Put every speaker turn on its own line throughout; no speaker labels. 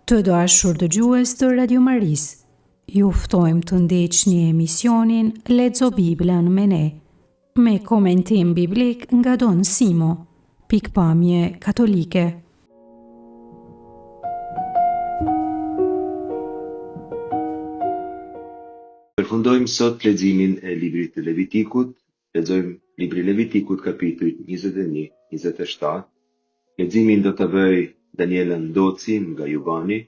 Të dashur dëgjues të Radio Maris, ju ftojmë të ndiqni emisionin Lexo Biblën me ne, me komentim biblik nga Don Simo, pikpamje katolike.
Përfundojmë sot leximin e librit të Levitikut. Lexojmë libri Levitikut kapitujt 21-27. Leximin do të bëj Daniela Ndoci nga Juvani,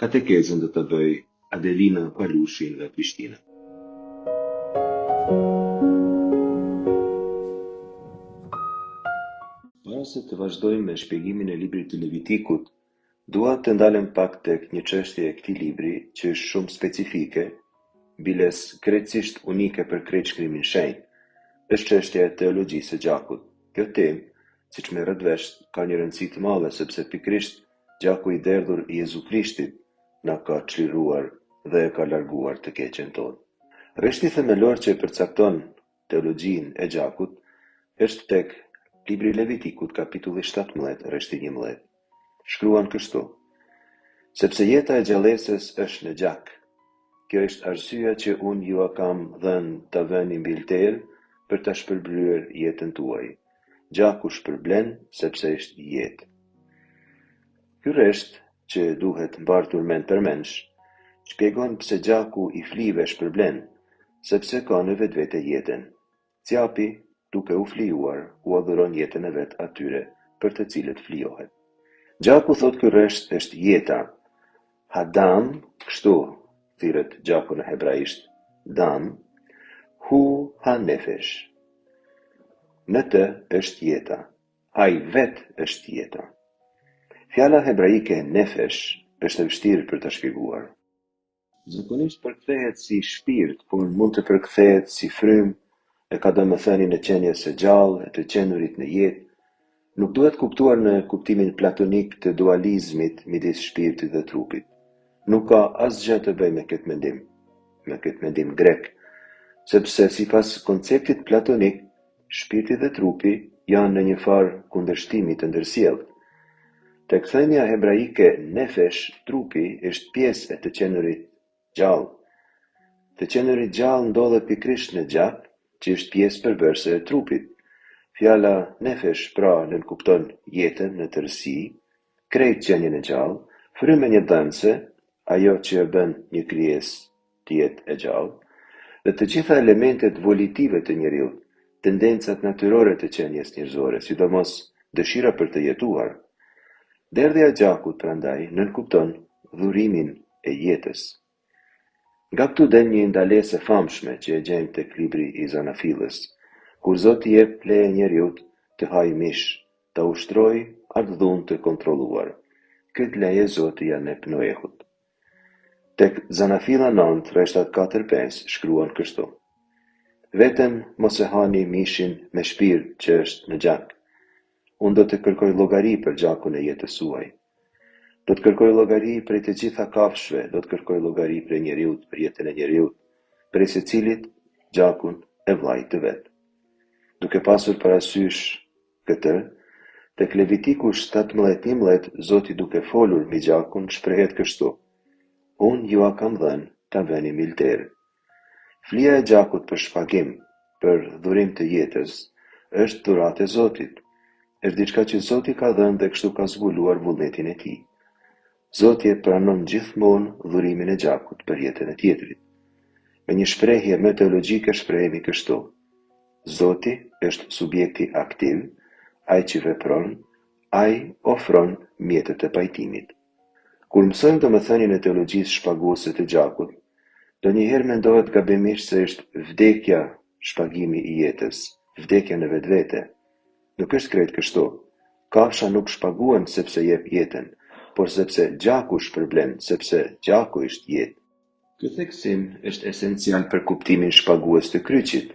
katekezën do të bëj Adelina Palushi nga Prishtina. Para se të vazhdojmë me shpjegimin e librit të Levitikut, dua të ndalem pak tek një çështje e këtij libri që është shumë specifike, biles krejtësisht unike për krejt shkrimin shenjtë. Është çështja e teologjisë së gjakut. Kjo temë, siç merret vesh, ka një rëndësi të madhe sepse pikërisht gjaku i derdhur i Jezu Krishtit na ka çliruar dhe e ka larguar të keqen tonë. Rreshti themelor që përcakton teologjinë e gjakut është tek libri Levitikut kapitulli 17, rreshti 11. Shkruan kështu: sepse jeta e gjallësës është në gjak. Kjo është arsyeja që unë ju a kam dhënë të vëni mbi lterë për ta shpërblyer jetën tuaj. Gjaku shpërblen sepse është jetë. Ky rresht, që duhet mbartur mend për mensh, shpjegon pse gjaku i flive shpërblen, sepse ka në vetvete jetën. Ciapi, duke u flijuar, u adhuron jetën e vet atyre për të cilët flijohet. Gjaku, thot ky rresht, është jeta. Hadam, kështu thirret gjaku në hebraisht, dam, hu ha nefesh. Në të është jeta. Ai vet është jeta. Fjala hebraike nefesh është e vështirë për ta shpjeguar. Zakonisht përkthehet si shpirt, por mund të përkthehet si frymë, e ka domethënien e qenies së gjallë, e të qenurit në jetë. Nuk duhet kuptuar në kuptimin platonik të dualizmit midis shpirtit dhe trupit. Nuk ka asgjë të bëjë me këtë mendim grek, sepse sipas konceptit platonik, shpirti dhe trupi janë në një farë kundërshtimi të ndërsjellë. Tek thënia hebraike nefesh, trupi është pjesë e të qenurit gjallë. Të qenurit gjallë ndodhet pikërisht në gjak, që është pjesë përbërëse e trupit. Fjala nefesh pra nënkupton jetën në tërësi, krejt qenien e gjallë, frymën e dhënëse, ajo që e bën një krijesë të jetë e gjallë, dhe të gjitha elementet volitive të njeriut, tendencat natyrore të qenies njerëzore, sidomos dëshira për të jetuar. Derdhja e gjakut, prandaj, nënkupton dhurimin e jetës. Nga këtu del një ndalesë e famshme që e gjejmë tek libri i Zanafilës, kur Zoti jep leje njeriut të hajë mish, ta ushtrojë ardhun të kontrolluar. Këtë leje Zoti ja jep Noehut. Tek Zanafila 9, rreshtat 4-5 shkruan kështu: vetëm mos e hani mishin me shpirt që është në gjak. Unë do të kërkoj llogari për gjakun e jetës suaj. Do të kërkoj llogari prej të gjitha kafshëve, do të kërkoj llogari prej njeriut për jetën e njeriut, prej secilit gjakun e vllajt të vet. Duke pasur parasysh këtë, tek Levitiku 17:11, Zoti duke folur mbi gjakun shprehet kështu: unë ju a kam dhënë ta vëni mbi lterë. Flia e gjakut për shpagim, për dhurim të jetës, është dhuratë e Zotit. Është diçka që Zoti ka dhënë dhe kështu ka zbuluar vullnetin e tij. Zoti e pranon gjithmonë dhurimin e gjakut për jetën e tjetrit. Me një shprehje më teologjike shprehemi kështu: Zoti është subjekti aktiv, ai që vepron, ai ofron mjetet e pajtimit. Kur mësojmë domethënien e teologjisë shpaguese të gjakut, do njëherë mendohet gabimisht se është vdekja shpagimi i jetës, vdekja në vetvete. Nuk është krejt kështu. Kafsha nuk shpaguan sepse jep jetën, por sepse gjaku shpërblen, sepse gjaku është jetë. Ky theksim është esencial për kuptimin shpagues të kryqit.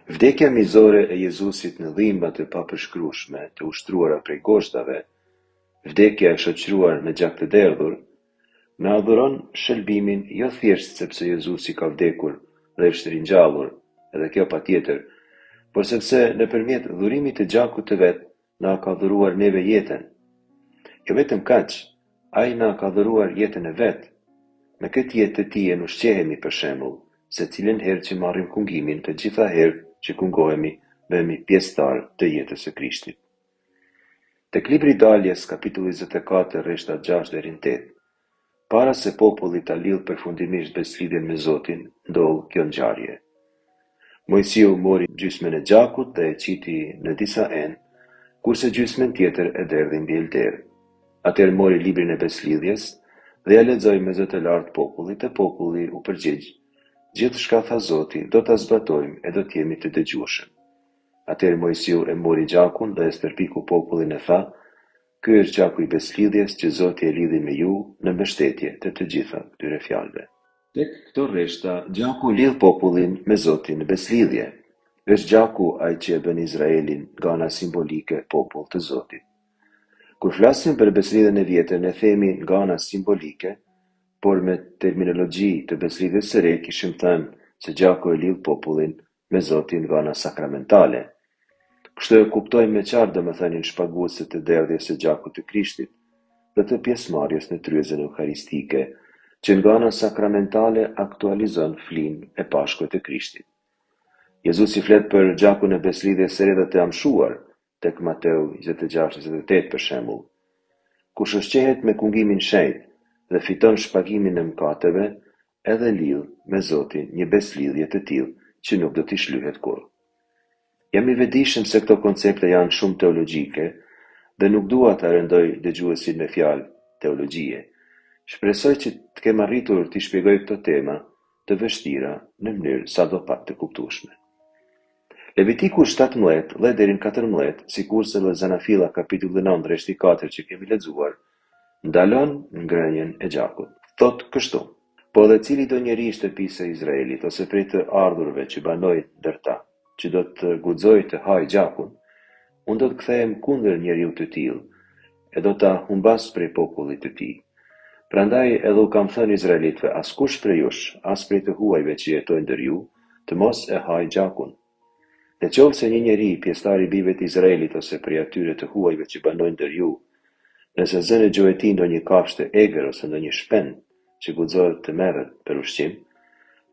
Vdekja mizore e Jezusit në dhimbat e papërshkrueshme të ushtruara prej goshtave, vdekja e shoqëruar me gjak të derdhur, na adhuron shëlbimin jo thjesht sepse Jezusi ka vdekur dhe është ringjallur, edhe kjo patjetër, por sepse nëpërmjet dhurimit të gjakut të vet na ka dhuruar neve jetën. Jo vetëm kaq, Ai na ka dhëruar jetën e vet. Në këtë jetë të tij në ushqehemi për shembull, se cilën herë që marrim kungimin, të gjitha herë që kungohemi, bëhemi pjesëtar të jetës së Krishtit. Tek libri i Daljes, kapitulli 24, rreshtat 6 deri në 8, para se populli ta lidh përfundimisht beslidhjen me Zotin, ndodh kjo ngjarje. Mojsiu mori gjysmën e gjakut dhe e qiti në disa enë, kurse gjysmën tjetër e derdhi mbi elder. Atëherë mori librin e beslidhjes dhe ja lexoi me zë të lartë popullit, e populli u përgjigj: "Gjithçka tha Zoti, do ta zbatojmë e do të jemi të dëgjueshëm." Atëherë Mojsiu e mori gjakun dhe e stërpiku popullin e tha: "Ky është gjaku i beslidhjes që Zoti e lidhi me ju në mbështetje të të gjitha këtyre fjalëve." Tek këto rreshta, gjaku lidh popullin me Zotin në beslidhje. Është gjaku ai që e bën Izraelin nga ana simbolike popull të Zotit. Kur flasim për beslidhjen e vjetër, ne themi nga ana simbolike, por me terminologji të beslidhjes së re kishim thënë se gjaku e lidh popullin me Zotin nga ana sakramentale. Kështu e kuptojmë me qartë domethënien shpaguese të derdhjes së gjakut të Krishtit dhe të pjesëmarrjes në tryezën eukaristike, që nga ana sakramentale aktualizon flinë e Pashkut të Krishtit. Jezusi flet për gjakun e beslidhjes së re dhe të amshuar tek Mateu 26-28 për shembull. Kush ushqehet me kungimin shenjtë dhe fiton shpagimin e mëkateve, edhe lidh me Zotin një beslidhje të tillë që nuk do t'i shlyhet kurrë. Jam i vetëdijshëm se këto koncepte janë shumë teologjike dhe nuk dua ta rëndoj dëgjuesin me fjalë teologjie. Shpresoj që të kem arritur t'i shpjegoj këto tema të vështira në mënyrë sadopak të kuptueshme. Levitiku 17 dhe deri në 14, sikurse dhe Zanafilla kapitulli 9 rreshti 4 që kemi lexuar, ndalon ngrënien e gjakut. Thot kështu: "Po dhe cili do njeri i shtëpisë së Izraelit ose prej të ardhurve që banojnë ndër ta, që do të guxojë të hajë gjakun, unë do të kthehem kundër njeriu të tillë e do ta humbas prej popullit të tij. Prandaj edhe u kam thënë izraelitëve, askush prej jush, as prej të huajve që jetojnë ndër ju, të mos e hajë gjakun. Në qoftë se një njeri, pjesëtar i bijve të Izraelit ose prej atyre të huajve që banojnë ndër ju, nëse zën e gjuhë e tij ndonjë kafshë të egër ose ndonjë shpen që guxohet të merret për ushqim,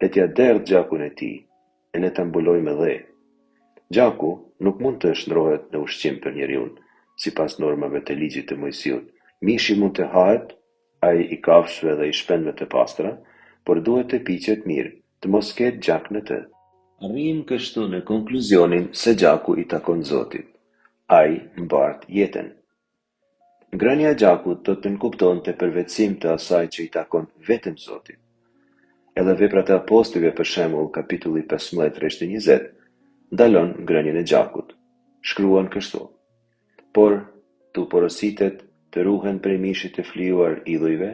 le t'ia derdh gjakun e tij e le ta mbuloj me dhe. Gjaku nuk mund të shndrohet në ushqim për njeriu, sipas normave të ligjit të Mojsiut. Mishi mund të hahet, ai i kafshëve dhe i shpenëve të pastra, por duhet të piqet mirë, të mos ketë gjak në të. Arrijm kështu në konkluzionin se gjaku i takon Zotit. Ai mbart jetën. Ngrënia e gjakut do të nënkuptonte përvetësim të asaj që i takon vetëm Zotit. Edhe veprat e apostujve për shembull kapitulli 15 rreshti 20 ndalon ngrënien e gjakut. Shkruan kështu: "Por tu porositet të ruhen prej mishit të flijuar idhujve,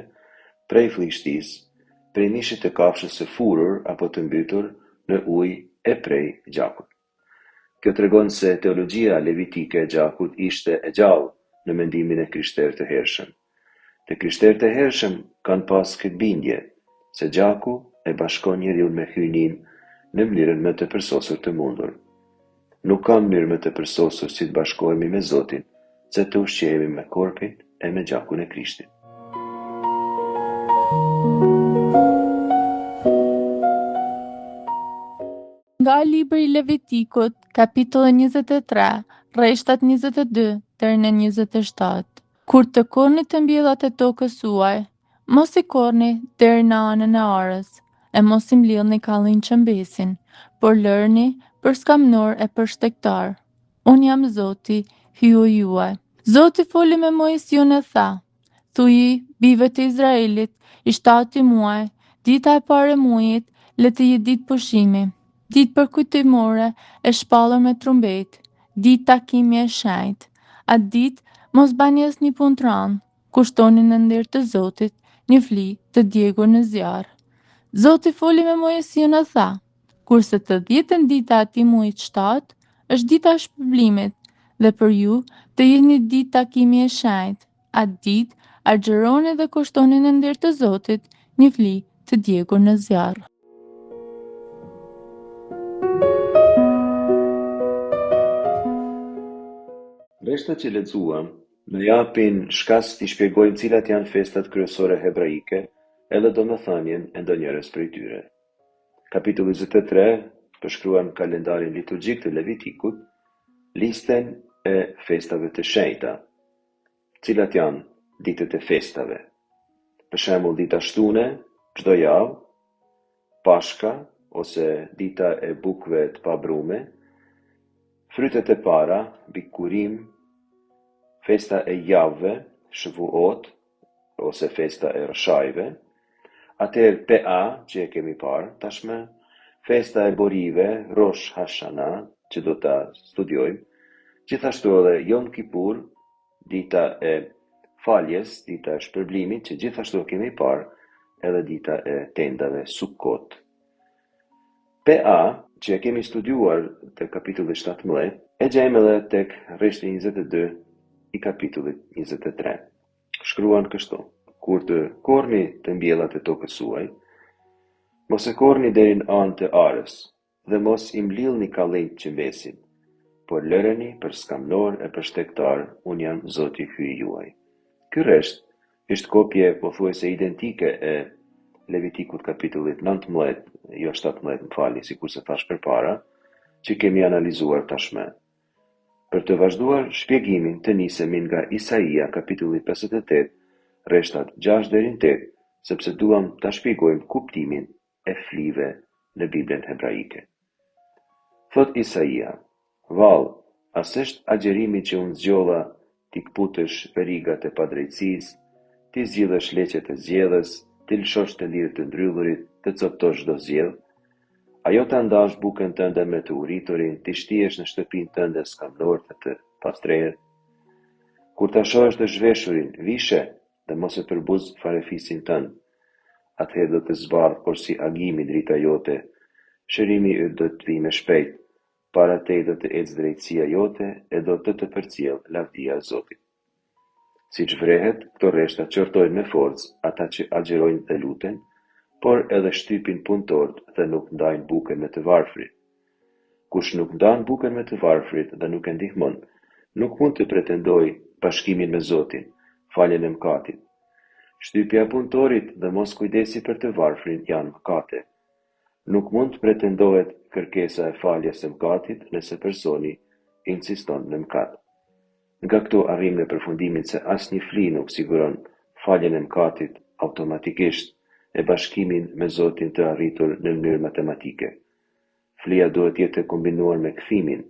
prej flishtisë, prej mishit të kafshës së furur apo të mbytur në ujë e prej gjakut." Kjo tregon se teologjia levitike e gjakut ishte e gjallë në mendimin e krishterët të hershëm. Të krishterët e hershëm kanë pas këtë bindje se gjaku e bashkon njeriu me hyjnin në mënyrën më të përsosur të mundur. Nuk ka mënyrë më të përsosur si të bashkohemi me Zotin, se të ushqehemi me korpin e me gjakun e Krishtit.
Nga libri i Levitikut, kapitulli 23, rreshtat 22 deri në 27. Kur të korni të mbjellat e tokës suaj, mos i korni deri në anën e arës, e mos i mbledhni kallin që mbesin, por lërni për skamnor e për shtektar. Unë jam Zoti, Hyu juaj. Zoti foli me Mojsiun e tha: "Thuji bijve të Izraelit, i 7 muaj, dita e parë e muajit, le të jetë ditë pushimi, ditë përkujtimore e shpallur me trumbet, ditë takimi e shenjtë. Atë ditë mos bani asnjë punë të rëndë, kushtoni në nder të Zotit një fli të djegur në zjarr." Zoti foli me Mojsiun e tha: "Kurse të 10 dita e atij muaji 7 është dita e shpërblimit, dhe për ju të jetë një ditë takimi e shenjtë. Atë ditë agjeroni dhe kushtoni në nder të Zotit një fli të djegur në zjarr."
Rreshtat që lexuam Në japin shkas t'i shpjegojmë cilat janë festat kryesore hebraike edhe domethënien e ndonjëres prej tyre. Kapitulli 23 përshkruan kalendarin liturgjik të Levitikut, listen e festave të shenjta, cilat janë ditët e festave. Për shembull, dita shtune, çdo javë, Pashka ose dita e bukëve të pabrume, frytet e para, Bikurim, festa e javëve, Shvuot ose festa e rshajve, atëherë PA që e kemi parë tashme, festa e borive, Rosh Hashana, që do ta studiojmë, gjithashtu edhe Yom Kippur, dita e faljes, dita e shpërblimit, që gjithashtu kemi parë, edhe dita e tendave Sukkot. PA, që e kemi studiuar të kapitulli 17, e gjejmë edhe tek rreshti 22 i kapitullit 23. Shkruan kështu: kur të korni të mbjellat e tokës suaj, mos e korni deri në anë të arës, dhe mos i mblillni kallinjt që mbesin, por lëreni për skamnor e për shtektar, unë jam Zoti Hyj juaj. Ky rresht është kopje pothuajse identike e Levitikut kapitullit 19, jo 17, më falni, sikur se thash përpara, që kemi analizuar tashme. Për të vazhduar shpjegimin, të nisemi nga Isaia kapitulli 58, rreshtat 6 deri në 8, sepse duam ta shpjegojmë kuptimin e flive në Biblën hebraike. Thot Isaia: vallë, as është agjerimi që unë zgjolla t'i kputësh verigat e padrejtësisë, t'i zgjidhësh leqet e zgjedhës, t'i lëshosh të lirë të ndryllurit, të coptosh çdo zgjedh, ajo ta ndash bukën tënde me të uriturin, t'i shtihesh në shtëpinë tënde skamnort të pastrehet. Kur ta shohësh të zhveshurin, vishe dhe mos e përbuz farefisin tënd. Atëherë do të zbardh por si agimi drita jote, shërimi yt do të vijë me shpejt, para te do të ecë drejtësia jote e do të përcjell lavdia e Zotit. Siç vrehet, këto rreshta qortojnë me forcë ata që agjerojnë dhe luten, por edhe shtypin punëtorët dhe nuk ndajnë bukën me të varfrit. Kush nuk ndan bukën me të varfrit dhe nuk e ndihmon, nuk mund të pretendojë bashkimin me Zotin, faljen e mëkatit. Shtypja e punëtorit dhe mos kujdesi për të varfrin janë mëkate. Nuk mund të pretendohet kërkesa e faljes së mëkatit nëse personi insiston në mëkat. Nga këto arrim në përfundimin se asnjë fli nuk siguron faljen e mëkatit automatikisht e bashkimin me Zotin të arritur në mënyrë matematike. Flia duhet jetë e kombinuar me kthimin,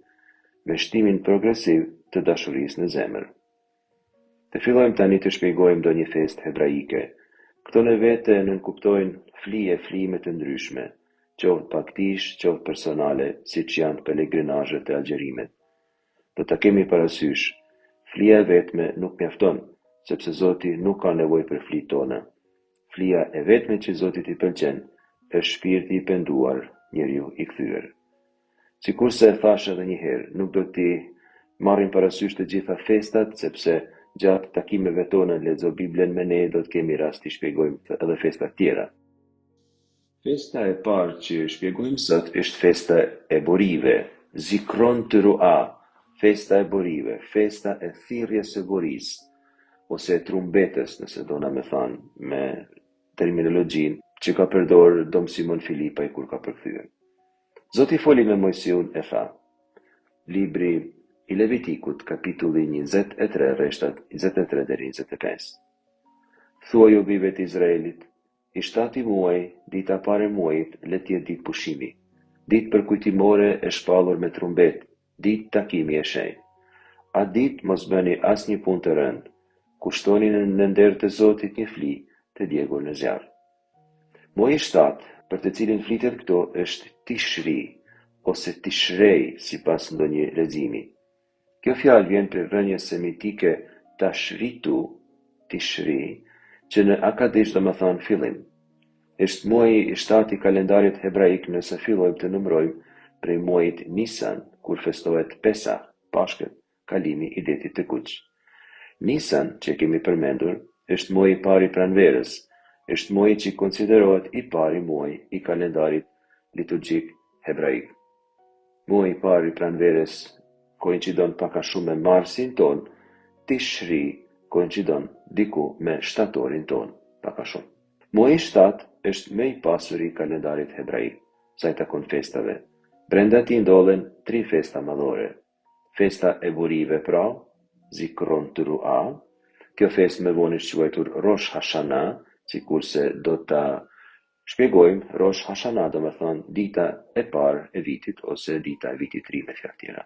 me shtimin progresiv të dashurisë në zemër. Të fillojmë tani të shpjegojmë ndonjë festë hebraike. Këto në vete nënkuptojnë flime të ndryshme, qoftë paktish, qoftë personale, siç janë pelegrinazhet e agjerimet. Do ta kemi parasysh, flia e vetme nuk mjafton, sepse Zoti nuk ka nevojë për flitë tona. Flia e vetme që Zotit i pëlqen është shpirti i penduar, njeriu i kthyer. Sikurse e thash edhe një herë, nuk do t'i marrim parasysh të gjitha festat, sepse gjatë takimeve tona lexo Biblen me ne, do të kemi rast të shpjegojmë edhe festat tjera. Festa e parë që shpjegojmë sot është festa e borive, Zikron Teruah, festa e borive, festa e thirrjes së borisë, ose e trumbetës, nëse dona me thanë, me terminologjinë që ka përdorur Dom Simon Filipaj kur ka përkthyer. Zoti foli me Mojsiun e tha, libri i Levitikut, kapitulli 23, rreshtat 23 deri 25. Thuaj o bijve të Izraelit, i 7 muaj, dita pare muajit, le të jetë ditë pushimi, ditë përkujtimore e shpallur me trumbet, ditë takimi e shenjtë. Atë ditë mos bëni asnjë punë të rëndë, kushtoni në nder të Zotit një fli të djegur në zjarr. Muaji 7, për të cilin flitet këto, është Tishri ose Tishrei sipas ndonjë leximi. Kjo fjalë vjen për rënjes semitike tashritu, Tishri, që në akadisht do më thanë fillim. Është muaji i 7 i kalendarit hebraik nëse fillojmë të numërojmë prej muajit Nisan, kur festohet Pesah, Pashkët, kalimi i detit të Kuq. Nisan, që kemi përmendur, është muaji i parë i pranverës, është muaji që konsiderohet i pari muaj i kalendarit liturgjik hebraik. Muaji i parë i pranverës koincidon pak a shumë me marsin ton, Tishri koincidon diku me shtatorin ton, paka shumë. Muaji 7 është më i pasur i kalendarit hebraik, sa i takon festave. Brenda tij ndodhen 3 festa madhore. Festa e burive pra, Zikron Teruah. Kjo festë më vonë është quajtur Rosh Hashanah, sikurse do ta shpjegojmë. Rosh Hashanah do të thonë dita e parë e vitit ose dita e vitit të ri me fjalë tjera.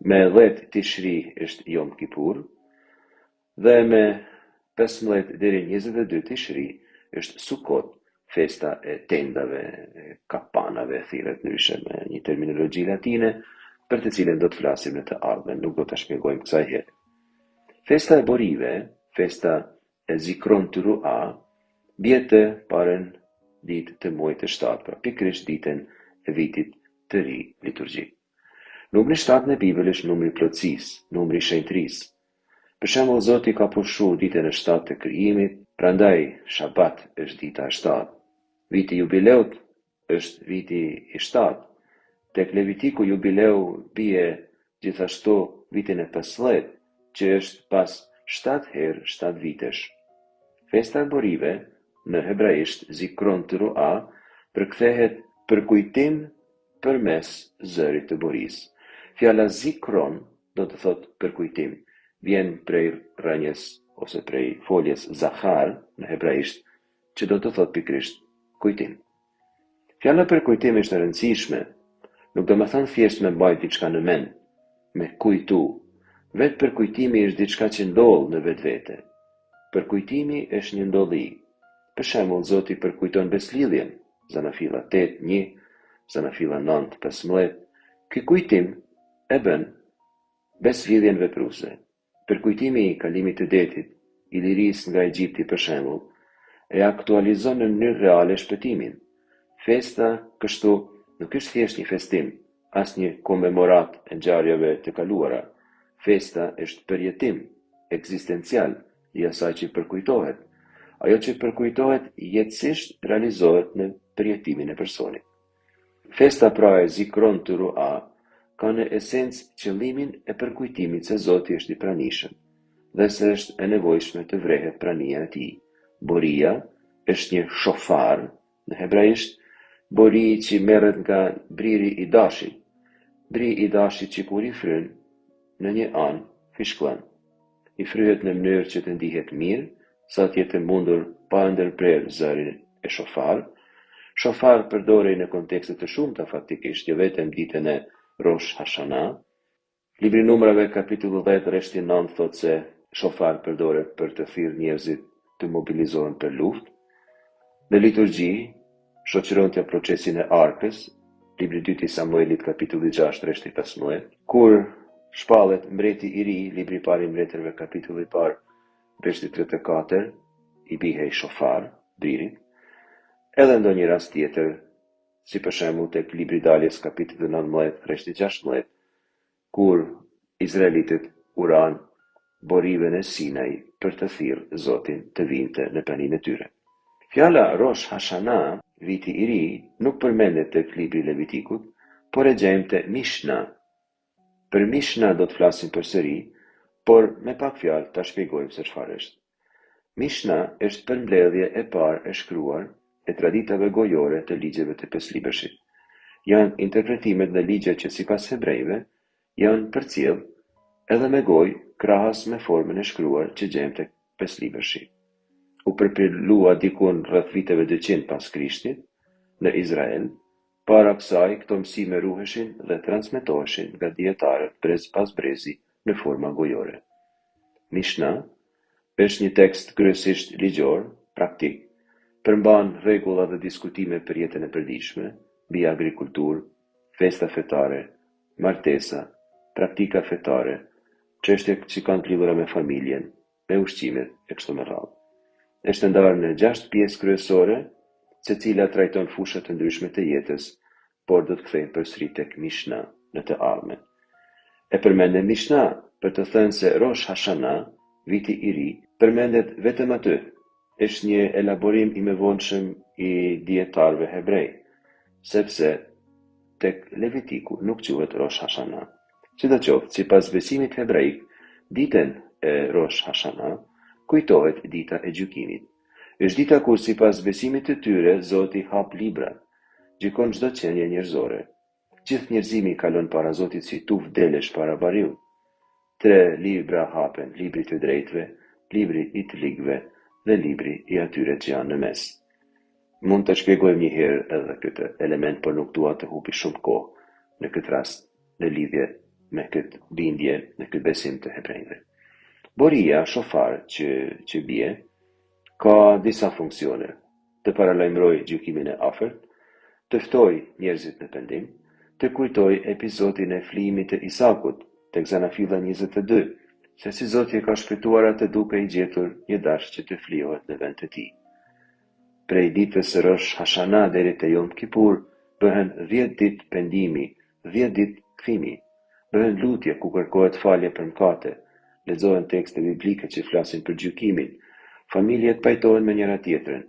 Me 10 Tishri është Yom Kippur dhe me 15 deri 22 Tishri është Sukot, festa e tendave, kapanave, thirret ndryshe me një terminologji latine, për të cilën do të flasim në të ardhmen, nuk do ta shpjegojmë kësaj herë. Festa e borive, festa e Zikron Teruah, bie të parën ditë të muajit të 7, pra pikërisht ditën e vitit të ri liturgjik. Numri 7 në Bibël është numri plotësisë, numri i shenjtërisë. Për shembull, Zoti ka pushu ditën e 7 të krijimit, prandaj Shabat është dita e 7. Viti i jubileut është viti i 7. Tek Levitiku jubileu bie gjithashtu vitin e 15, që është pas 7 herë 7 vitesh. Festa e borive në hebraisht Zikron Teruah përkthehet për kujtim përmes zërit të boris. Fjala Zikron do të thotë për kujtim, vjen prej rënjes ose prej foljes Zachar në hebraisht, që do të thotë pikërisht kujtim. Fjala për kujtim është e rëndësishme, nuk do të thonë thjesht me mbajt diçka në mend, me kujtu. Vetë përkujtimi është diçka që ndodh në vetvete. Përkujtimi është një ndodhi. Për shembull, Zoti përkujton beslidhjen, Zanafilla 8:1, Zanafilla 9:15. Ky kujtim e bën beslidhjen vepruese. Përkujtimi i kalimit të detit, i lirisë nga Egjipti për shembull, e aktualizon në mënyrë reale shpëtimin. Festa kështu nuk është thjesht një festim, as një komemorat e ngjarjeve të kaluara. Festa është përjetim ekzistencial i asaj që përkujtohet. Ajo që përkujtohet jetësisht realizohet në përjetimin e personit. Festa pra e Zikron Teruah ka në esencë qëllimin e përkujtimit se Zoti është i pranishëm dhe se është e nevojshme të vrehet prania e tij. Boria është një shofar në hebraisht, bori që merret nga briri i dashit. Bri i dashit që kur i fryn në një anë fishkllon. I fryhet në mënyrë që të ndihet mirë, sa të jetë mundur pa ndërprerë zërin e shofar. Shofar përdorej në kontekste të shumta faktikisht, jo vetëm ditën e Rosh Hashanah. Libri Numrave kapitulli 10 rreshti 9 thotë se shofar përdoret për të thirrë njerëzit të mobilizohen për luftë. Në liturgji shoqëronte procesin e arkës, libri 2 i Samuelit kapitulli 6 rreshti 15, kur shpallet mbreti i ri, libri i parë i mbretërve kapitulli i parë rreshti 34, i bihej shofar, bririt. Edhe ndonjë rast tjetër, si për shembull tek libri i Daljes kapitulli 19 rreshti 16, kur izraelitët uranë boriven e Sinai për të thirrë Zotin të vinte në praninë e tyre. Fjala Rosh Hashanah, viti i ri, nuk përmendet tek libri i Levitikut, por e gjejmë te Mishna. Për Mishna do të flasim përsëri, por me pak fjalë ta shpjegojmë se çfarë është. Mishna është përmbledhje e parë e shkruar e traditave gojore të ligjeve të Peslibërshit. Janë interpretimet dhe ligjet që sipas hebrejve janë përcjell edhe me gojë krahas me formën e shkruar që gjejmë tek Peslibërshi. U përpillua dikun rreth viteve 200 pas Krishtit në Izrael. Para kësaj këto mësime ruheshin dhe transmetoheshin nga dietarët brez pas brezi në forma gojore. Mishna është një tekst kryesisht ligjor, praktik, përmban rregulla dhe diskutime për jetën e përditshme, mbi agrikulturë, festa fetare, martesa, praktika fetare, çështje që kanë të lidhura me familjen, me ushqimet e kështu me radhë. Është ndarë në 6 pjesë kryesore, secila trajton fusha të ndryshme të jetës, por do të kthehen përsëri tek Mishna në të ardhmen. E përmendem Mishna për të thënë se Rosh Hashanah, viti i ri, përmendet vetëm aty. Është një elaborim i mëvonshëm i dietarëve hebrej, sepse tek Levitiku nuk quhet Rosh Hashanah. Sidoqoftë, sipas besimit hebraik, ditën e Rosh Hashana, kujtohet dita e gjykimit. Është dita kur sipas besimit të tyre Zoti hap libra, gjykon çdo qenie njerëzore. Gjithë njerëzimi kalon para Zotit si tuf delesh para bariut. 3 libra hapen, libri të drejtëve, libri i të ligëve dhe libri i atyre që janë në mes. Mund të shpjegojmë një herë edhe këtë element, por nuk dua të hupi shumë kohë në këtë rast në lidhje me këtë bindje, në këtë besim të hebrejve. Boria, shofar që bie, ka disa funksione: të paralajmëroj gjykimin e afërt, të ftoj njerëzit në pendim, të kujtoj episodin e flijimit të Isakut tek Zanafilla 22, se si Zoti e ka shpëtuar atë duke i gjetur një dash që të flijohet në vend të tij. Prej ditës së Rosh Hashana deri te Yom Kippur bëhen 10 ditë pendimi, 10 ditë kthimi, bëhen lutje ku kërkohet falje për mëkate, lexohen tekste biblike që flasin për gjykimin, familjet pajtohen me njëra tjetrën,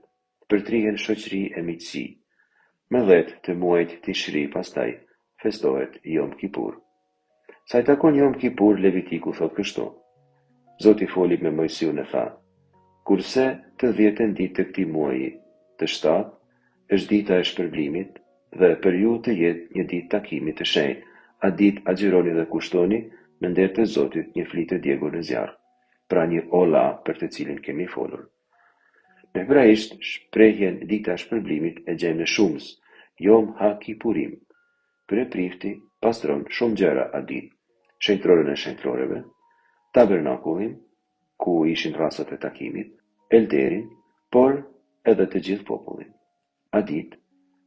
përtrihen shoqëri e miqësi. Me 10 të muajit Tishri pastaj festohet Yom Kippur. Sa i takon Yom Kippur, Levitiku thot kështu: Zoti foli me Mojsiun e tha: kurse të 10-ën ditë të këtij muaji të 7 është dita e shpërblimit dhe për ju të jetë një ditë takimi të shenjtë. Atë ditë agjironi dhe kushtoni në nder të Zotit një flitë të djegur në zjarr, pra një olla për të cilin kemi folur. Në hebraisht, shprehjen dita e shpërblimit e gjejmë në Shumës, Yom HaKippurim. Për e prifti pastron shumë gjëra atë ditë: shenjtroren e shenjtroreve, tabernakullin, ku ishin rasat e takimit, elderin, por edhe të gjithë popullin. A ditë,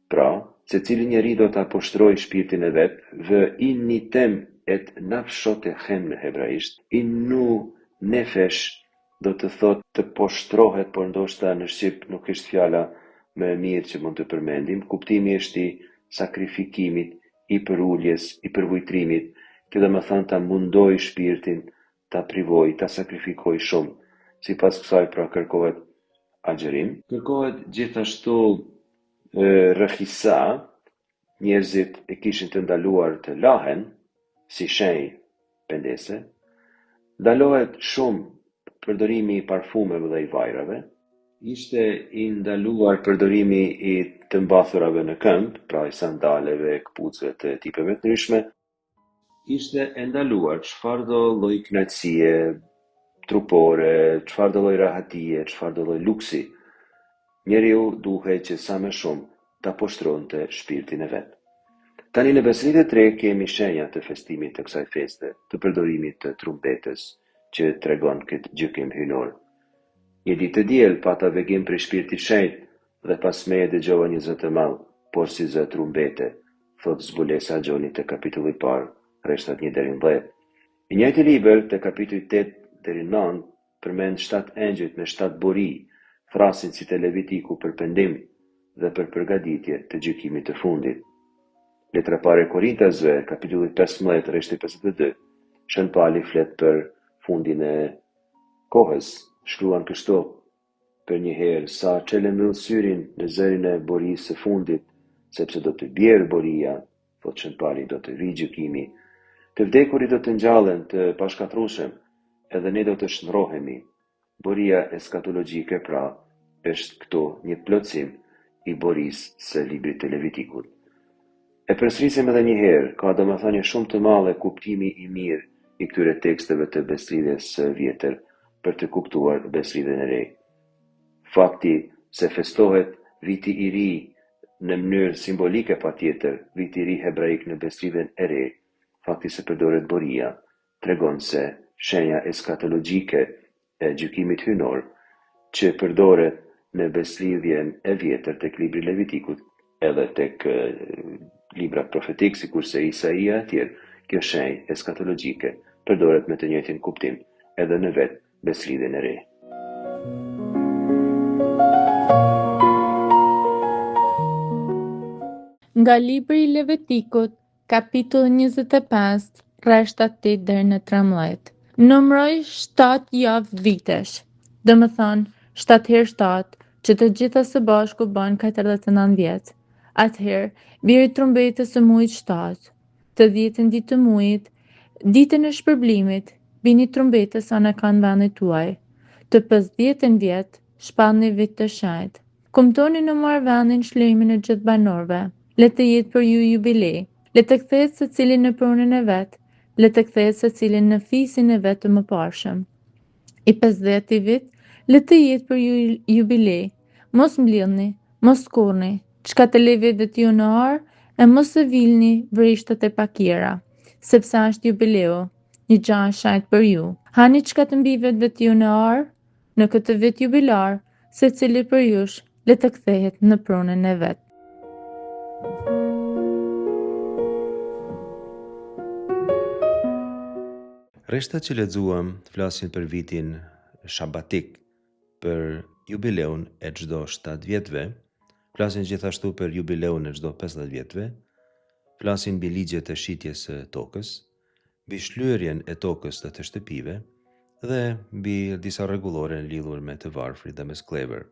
pra, se cili njeri do ta poshtroj shpirtin e vet, vë initem et nafshotechem në hebraisht, inu nefesh do të thot të poshtrohet, por ndoshta në shqip nuk është fjala më e mirë që mund të përmendim. Kuptimi është i sakrifikimit, i përuljes, i përvujtrimit, që dhe më thënë ta mundoj shpirtin, ta privoj, ta sakrifikoj shumë. Si pas kësaj pra kërkohet agjerim. Kërkohet gjithashtu rëhisa, njerëzit e kishin të ndaluar të lahen, si shenjë pendese. Ndalohet shumë përdorimi i parfumeve dhe i vajrave. Ishte i ndaluar përdorimi i të mbathurave në këmbë, pra i sandaleve, këpucëve të tipeve të ndryshme. Ishte e ndaluar çfarëdo lloj kënaqësie trupore, çfarëdo lloj rahatie, çfarëdo lloj luksi. Njeriu duhet që sa më shumë ta poshtronte shpirtin e vet. Tani në Besëritë e 3 kemi shenja të festimit të kësaj feste, të përdorimit të trumbetës që tregon këtë gjykim hyjnor. Një ditë të diel pata vegim për shpirtit shenjtë dhe pas meje dëgjova një zë të madh, por si zë trumbete, thot zbulesa Gjonit të kapitulli 1, rreshtat 1 deri në 10. I njëjti libër të kapitulli 8 deri në 9 përmend 7 engjëjt me 7 bori, thrasin si te Levitiku për pendim dhe për përgatitje të gjykimit të fundit. Letra pare Korintasve, kapitulli 15, rreshti 52, Shën Pali flet për fundin e kohës, shkruan kështu: për një herë sa çelë mbyll syrin në zërin e borisë së fundit, sepse do të bjerë boria, thot Shën Pali, do të vijë gjykimi, të vdekurit do të ngjallen të pashkatrueshëm, edhe ne do të shndrohemi. Boria eskatologjike pra është këtu një plotësim i borisë së librit të Levitikut. E përsërisim edhe një herë, ka domethënie shumë të madhe kuptimi i mirë i këtyre teksteve të Besëridhjes së vjetër për të kuptuar Besëridhjen e re. Fakti se festohet viti i ri në mënyrë simbolike patjetër, viti i ri hebraik në Besëridhjen e re, fakti se përdoret boria, tregon se shenja eskatologjike e gjykimit hyjnor që përdoret në Besëridhjen e vjetër tek libri i Levitikut edhe tek librat profetik sikurse Isaia e tjerë, kjo shenjë eskatologjike përdoret me të njëjtin kuptim edhe në vetë Besëridhjen e re.
Nga libri i Levitikut, kapitulli 25, rreshtat 8 deri në 13. Numëroj 7 javë vitesh, dhe më thonë 7 herë 7, që të gjitha së bashku bën 49 vjet. Atëherë, biri trumbetës së muajit 7, të 10-ën ditë të muajit, ditën e shpërblimit, bini trumbetës anë kanë vendit tuaj. Të 50 vjet, shpallni vit të shenjtë. Kumtoni në marrë vendin shlirimin e gjithë banorëve. Le të jetë për ju jubilej. Le të kthehet secili në pronën e vet. Le të kthehet secili në fisin e vet të mëparshëm. I 50 vit, le të jetë për ju jubilej. Mos mblidhni, mos skurni, çka të levet ju në ar, e mos e vilni vrishtat e pakira, sepse është jubileu, një gjë e shenjtë për ju. Hani çka të mbi vetëvet ju në ar, në këtë vit jubilar, secili për jush le të kthehet në pronën e vet.
Reshtat që lexuam flasin për vitin shabatik, për jubileun e çdo 7 vjetëve, flasin gjithashtu për jubileun e çdo 50 vjetëve, flasin mbi ligjet e shitjes së tokës, mbi shlyerjen e tokës dhe të shtëpive dhe mbi disa rregullore lidhur me të varfrit dhe me sklever.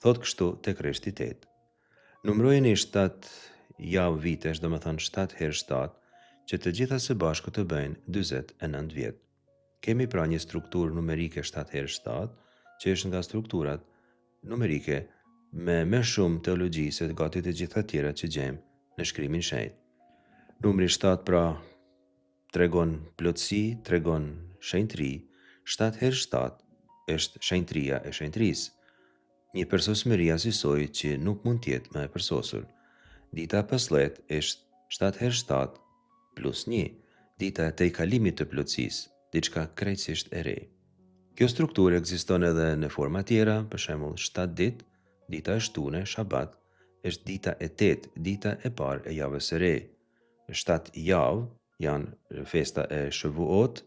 Thot kështu tek reshti 8. Numrojeni 7 javë vitesh, domethënë 7 herë 7, që të gjitha së bashku të bëjnë 49 vjet. Kemi pra një strukturë numerike 7 herë 7, që është nga strukturat numerike me më shumë teologji se gati të gjitha tjera që gjejmë në shkrimin shenjtë. Numri 7 pra tregon plotësi, tregon shenjtëri. 7 herë 7 është shenjtëria e shenjtërisë. Një përsosmëri asisoj që nuk mund tjetë më e përsosur. Dita 15 është 7 herë 7 plus 1, dita e tejkalimit të plotësisë, diçka krejtësisht e re. Kjo strukturë ekziston edhe në forma tjera, për shembull 7 ditë, dita e shtune, shabat, është dita e 8, dita e parë e javës së re. 7 javë janë festa e Shavuot,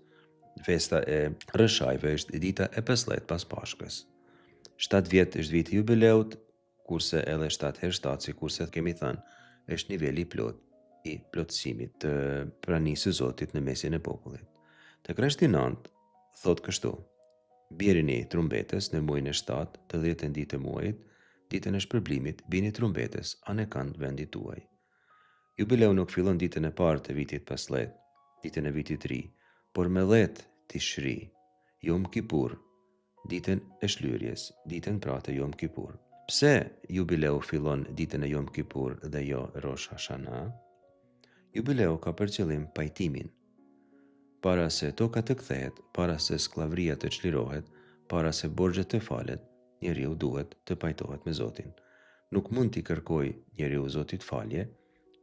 festa e Rëshajve është dita e 15 pas Pashkës. 7 vjet është viti jubileut, kurse edhe 7 herë 7, si kurse kemi thënë, është niveli plot i plotësimit të pranisë së Zotit në mesin e popullit. Tek reshti 9 thot kështu: Bjerini trumbetës në muajin e 7 të 10 ditë të muajit, ditën e shpërblimit, bini trumbetës anë kanë vendit tuaj. Jubileu nuk fillon ditën e parë të vitit 15, ditën e vitit 3, por me 10 Tishri, Yom Kippur, ditën e shlyerjes, ditën pra të Yom Kippur. Pse jubileu fillon ditën e Yom Kippur dhe jo Rosh Hashanah? Jubileu ka për qëllim pajtimin. Para se toka të kthehet, para se skllavëria të çlirohet, para se borxhet të falet, njeriu duhet të pajtohet me Zotin. Nuk mund t'i kërkoj njeriu Zotit falje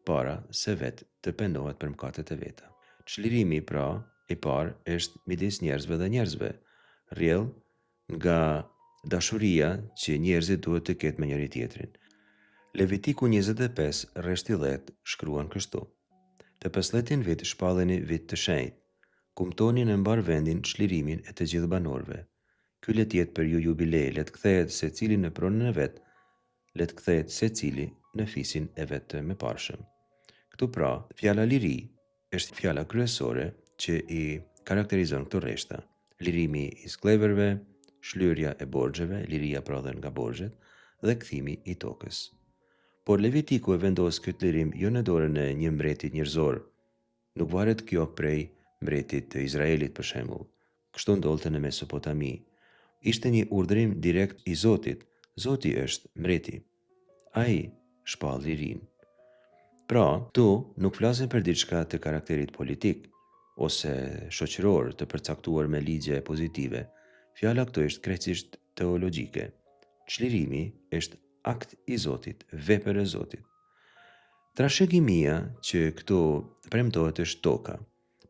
para se vetë të pendohet për mëkatet e veta. Çlirimi pra i parë është midis njerëzve dhe njerëzve, rrjedh nga dashuria që njerëzit duhet të ketë me njëri tjetrin. Levitiku 25, rreshti 10 shkruan kështu: Të 15 vit shpalleni vit të shenjtë, kumtoni në mbar vendin çlirimin e të gjithë banorëve. Ky le të jetë për ju jubilej, le të kthehet secili në pronën e vet, le të kthehet secili në fisin e vet të mëparshëm. Këtu pra, fjala liri është fjala kryesore që i karakterizon këto rreshta. Lirimi i skleverëve, shlyerja e borxheve, liria pra dhe nga borxhet, dhe kthimi i tokës. Por Levitiku e vendos këtë lirim jo në dorën e një mbretit njerëzor. Nuk varet kjo prej mbretit të Izraelit për shembull. Kështu ndodhte në Mesopotami. Ishte një urdhërim direkt i Zotit. Zoti është mbreti. Ai shpall lirin. Pra, tu nuk flasim për diçka të karakterit politik ose shoqëror të përcaktuar me ligje pozitive. Fjala këtu është krejtësisht teologjike. Çlirimi është akt i Zotit, vepër e Zotit. Trashëgimia që këtu premtohet është toka,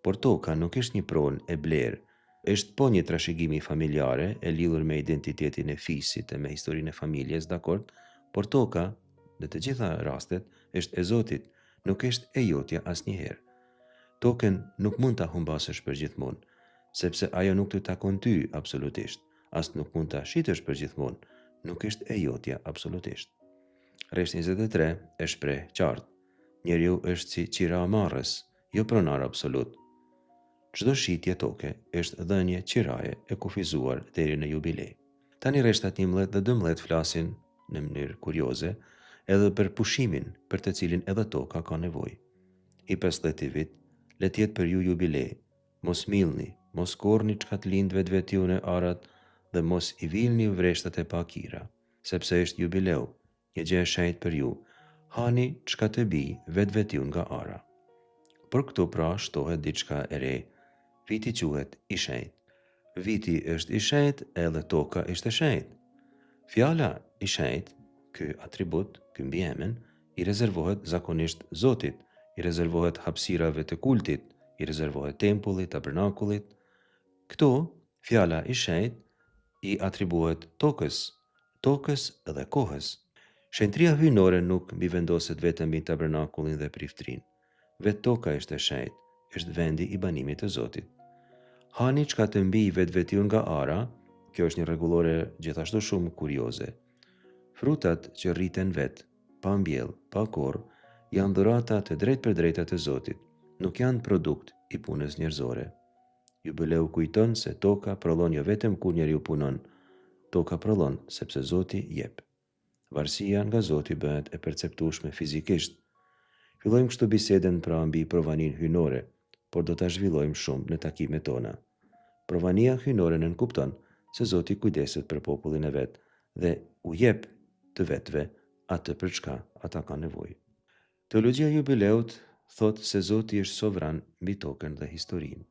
por toka nuk është një pronë e blerë, është po një trashëgimi familjare e lidhur me identitetin e fisit e me historinë e familjes, dakord, por toka, në të gjitha rastet, është e Zotit, nuk është e jotja asnjëherë. Tokën nuk mund ta humbasësh përgjithmonë, sepse ajo nuk të takon ty absolutisht, as nuk mund ta shitësh përgjithmonë, nuk është e jotja absolutisht. Rreshti 23 e shpreh qartë: njeriu është si qiramarrës, jo pronar absolut. Çdo shitje toke është dhënie qiraje e kufizuar deri në jubilej. Tani rreshtat 11 dhe 12 flasin në mënyrë kurioze edhe për pushimin për të cilin edhe toka ka nevojë. I 15 vit le të jetë për ju jubilej. Mos millni, mos korrni çka të lind vetvetiu në arat dhe mos i vilni vreshtat e pakira, sepse është jubileu, një gjë e shenjtë për ju. Hani çka të bi vetvetiu nga ara. Por këtu pra shtohet diçka e re. Viti quhet i shenjtë. Viti është i shenjtë edhe toka është e shenjtë. Fjala i shenjtë, ky atribut, ky mbiemën, i rezervohet zakonisht Zotit, i rezervohet hapësirave të kultit, i rezervohet tempullit, tabernakullit. Këtu, fjala i shenjtë i atribuohet tokës dhe kohës. Shenjtëria hyjnore nuk mbivendoset vetëm mbi tabernakullin dhe priftrin. Vetë toka është e shenjtë, është vendi i banimit të Zotit. Hani çka të mbi vetvetiu nga ara, kjo është një rregullore gjithashtu shumë kurioze. Frutat që rriten vet, pa mbjell, pa korr, janë dhurata të drejtpërdrejta të Zotit, nuk janë produkt i punës njerëzore. Jubileu kujton se toka prodhon jo vetëm kur njeriu punon, toka prodhon sepse Zoti jep. Varësia nga Zoti bëhet e perceptueshme fizikisht. Fillojmë kështu bisedën pra mbi provaninë hyjnore, por do ta zhvillojmë shumë në takimet tona. Provania hyjnore nënkupton se Zoti kujdeset për popullin e vet dhe u jep të vetëve atë për çka ata kanë nevojë. Teologjia e jubileut thot se Zoti është sovran mbi tokën dhe historinë.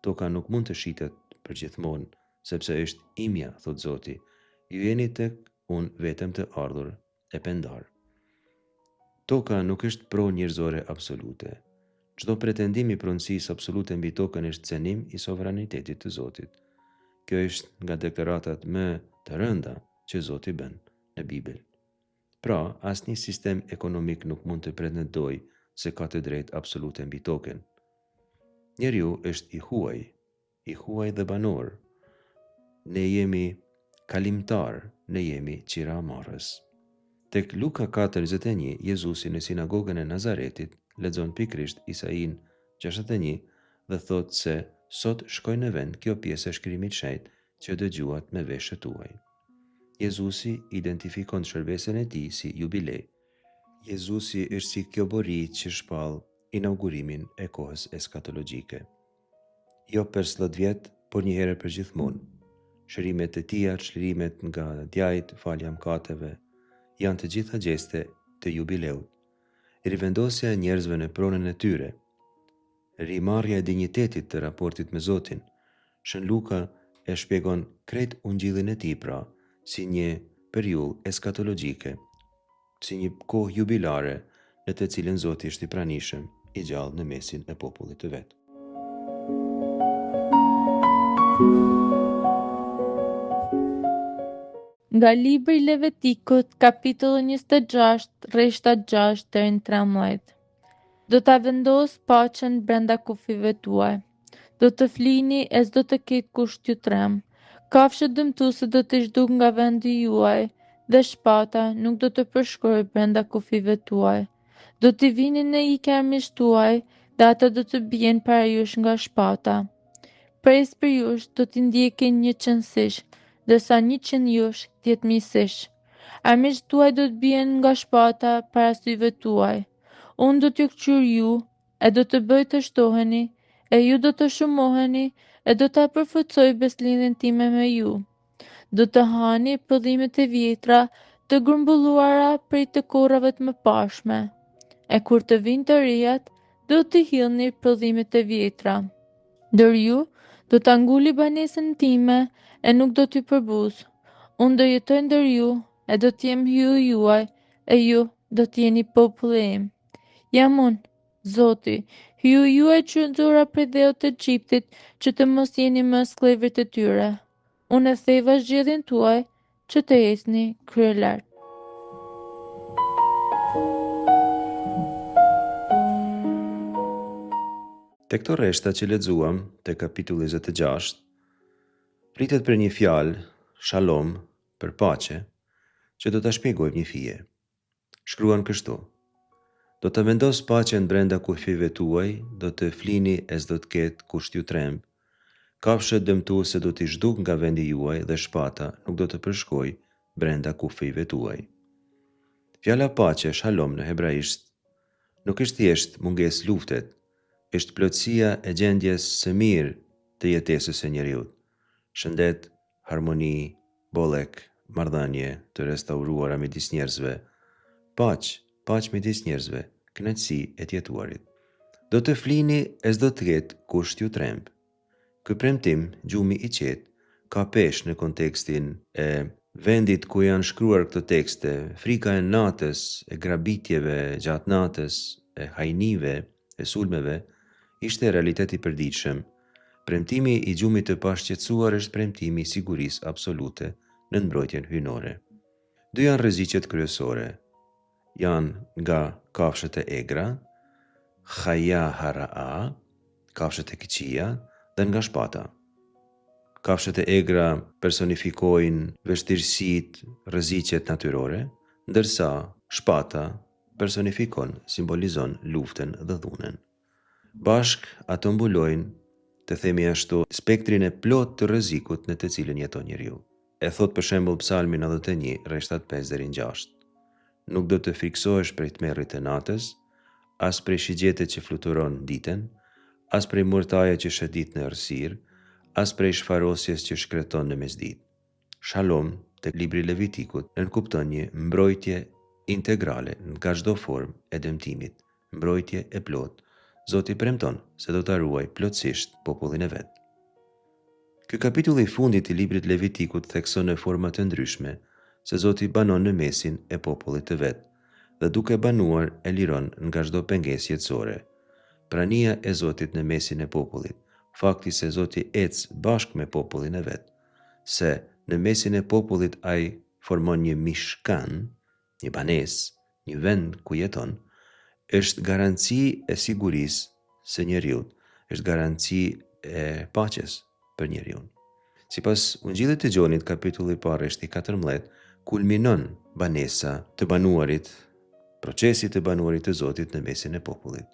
Toka nuk mund të shitet përgjithmonë, sepse është imja, thot Zoti. Ju jeni tek unë vetëm të ardhur e pendar. Toka nuk është pronë njerëzore absolute. Çdo pretendim i pronësisë absolute mbi tokën është cenim i sovranitetit të Zotit. Kjo është nga deklaratat më të rënda që Zoti bën në Bibël. Pra, asnjë sistem ekonomik nuk mund të pretendojë se ka të drejtë absolute mbi tokën. Njeriu është i huaj dhe banor. Ne jemi kalimtar, ne jemi qiramarrës. Tek Luka 4:21, Jezusi në sinagogën e Nazaretit lexon pikrisht Isaiin 61 dhe thot se sot shkoj në vend kjo pjesë e shkrimit shenjtë që dëgjuat me veshët tuaj. Jezusi identifikon shërbesën e tij si jubilej. Jezusi është si kjo bori që shpall inaugurimin e kohës eskatologjike. Jo për 30 vjet, por një herë për gjithmonë. Shërimet e tija, çlirimet nga djajt, falja mëkateve, janë të gjitha gjeste të jubileut. Rivendosja e njerëzve në pronën e tyre, rimarrja e dinjitetit të raportit me Zotin. Shën Luka e shpjegon krejt ungjillin e tij pra, si një periudhë eskatologjike, si një kohë jubilare në të cilën Zoti është i pranishëm, i gjallë në mesin e popullit të vet.
Nga libri i Levitikut, kapitulli 26, rreshtat 6 deri në 13. Do ta vendos paqen brenda kufive tuaj. Do të flini e s'do të ketë kusht t'ju trem. Kafshët dëmtuese do të zhduk nga vendi juaj dhe shpata nuk do të përshkojë brenda kufive tuaj. Do t'i vini në ikë armisht tuaj dhe ata do të bien para jush nga shpata. Pres për jush do t'i ndjekin 100-sish, dërsa 100 jush 10.000-sish. Armisht tuaj do të bien nga shpata para syve tuaj. Unë do t'ju kqyr ju, e do të bëj të shtoheni, e ju do të shumoheni, e do ta përforcoj beslidhjen time me ju. Do të hani pëllimet e vjetra të grumbulluara prej të korrave të mëparshme. E kur të vinë të rijat, do të hillni pëllimet e vjetra. Ndër ju do ta nguli banesën time e nuk do t'ju përbuz. Unë do jetoj ndër ju e do t'jem hyu juaj e ju do t'jeni populli im. Jam unë, Zoti, hyu juaj që nxora prej dheut të Egjiptit që të mos jeni më skllëvrit të tyre. Unë e theva zgjedhjen tuaj që të ecni krye lart.
Te këto rreshta që lexuam te kapitulli 26, pritet për një fjalë, shalom, për paqe, që do ta shpjegojmë një fije. Shkruan kështu: do të vendos paqen brenda kufive tuaj, do të flini e s'do të ketë kush t'ju tremb. Kafshët dëmtuese do t'i zhduk nga vendi juaj dhe shpata nuk do të përshkojë brenda kufive tuaj. Fjala paqe, shalom në hebraisht, nuk është thjesht mungesë luftet, është plotësia e gjendjes së mirë të jetesës së njeriut. Shëndet, harmoni, bollek, marrëdhënie të restauruara midis njerëzve, paq midis njerëzve, kënaqësi e të jetuarit. Do të flini e s'do të ketë kusht ju tremb. Ky premtim, gjumi i qetë, ka pesh në kontekstin e vendit ku janë shkruar këto tekste, frika e natës, e grabitjeve gjatë natës, e hajnive, e sulmeve, ishte realiteti i përditshëm. Premtimi i gjumit të pashqetësuar është premtimi i sigurisë absolute në mbrojtjen hyjnore. Dy janë rreziqet kryesore. Janë nga kafshët e egra, Khaya Haraa, kafshët e këqija, dhe nga shpata. Kafshët e egra personifikojnë vështirësitë, rreziqet natyrore, ndërsa shpata personifikon, simbolizon luftën dhe dhunën. Bashk ato mbulojnë, të themi ashtu, spektrin e plot të rrezikut në të cilin jeton njeriu. E thot për shembull Psalmi 91, rreshtat 5-6. Nuk do të friksohesh prej tmerrit të natës, as prej shigjetit që fluturon ditën, as prej murtaje që shëdit në errësirë, as prej shfarosjes që shkreton në mesditë. Shalom tek libri Levitikut nënkupton një mbrojtje integrale nga çdo formë e dëmtimit, mbrojtje e plot. Zoti premton se do ta ruaj plotësisht popullin e vet. Ky kapitull i fundit i librit Levitikut thekson në forma të ndryshme se Zoti banon në mesin e popullit të vet dhe duke banuar e liron nga çdo pengesë jetësore. Prania e Zotit në mesin e popullit, fakti se Zoti ec bashkë me popullin e vet, se në mesin e popullit ai formon një mishkan, një banesë, një vend ku jeton, është garanci e sigurisë së njeriut, është garanci e paqes për njeriun. Sipas Ungjillit të Gjonit, kapitulli i parë, rreshti 14, kulminon banesa të banuarit, procesi të banuarit të Zotit në mesin e popullit.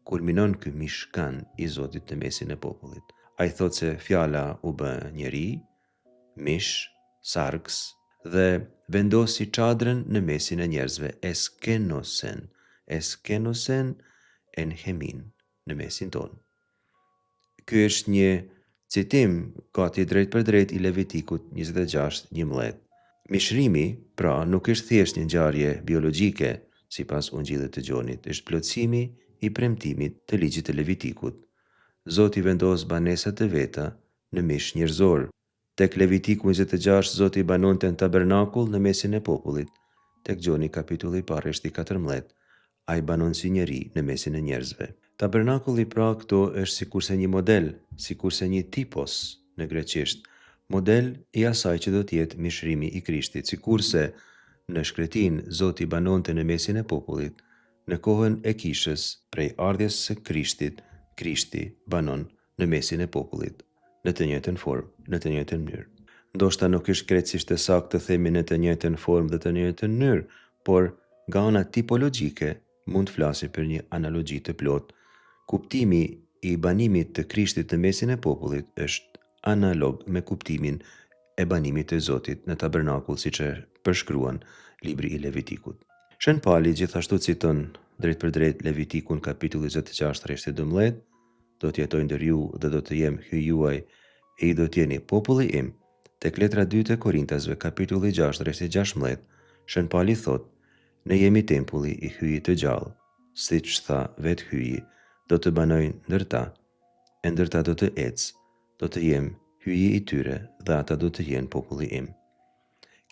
Kulminon ky mishkan i Zotit në mesin e popullit. Ai thot se fjala u bë njeri, mish, sarks, dhe vendosi çadrën në mesin e njerëzve, eskenosen enhemin, në mesin tonë. Ky është një citim gati drejt për drejt i Levitikut 26:11. Mishrimi, pra, nuk është thjesht një ngjarje biologjike, sipas Ungjillit të Gjonit, është plotësimi i premtimit të ligjit të Levitikut. Zoti vendos banesa të veta në mish njerëzor. Tek Levitiku 26, Zoti banonte në tabernakull në mesin e popullit. Tek Gjoni kapitulli i parë, rreshti 14, ai banon si njeri në mesin e njerëzve. Tabernakulli pra këto është sikurse një model, sikurse një tipos në greqisht, model i asaj që do të jetë mishrimi i Krishtit, sikurse në shkretin Zoti banonte në mesin e popullit. Në kohën e kishës, prej ardhjes së Krishtit, Krishti banon në mesin e popullit, në të njëjtën formë, në të njëjtën mënyrë. Ndoshta nuk është krejtësisht e saktë të themi në të njëjtën formë dhe të njëjtën mënyrë, por nga ana tipologjike mund të flasi për një analogji të plot. Kuptimi i banimit të Krishtit në mesin e popullit është analog me kuptimin e banimit të Zotit në tabernakull, siç e përshkruan libri i Levitikut. Shën Pali gjithashtu citon drejt për drejt Levitikun kapitulli 26 rreshti 12, do të jetoj ndër ju dhe do të jem hyj juaj e i do të jeni populli im. Tek letra 2 të Korintasve kapitulli 6 rreshti 16, Shën Pali thot: ne jemi tempulli i hyjit të gjallë, siç tha vetë hyji, do të banojnë ndër ta, e ndër ta do të ecë, do të jem hyji i tyre dhe ata do të jenë populli im.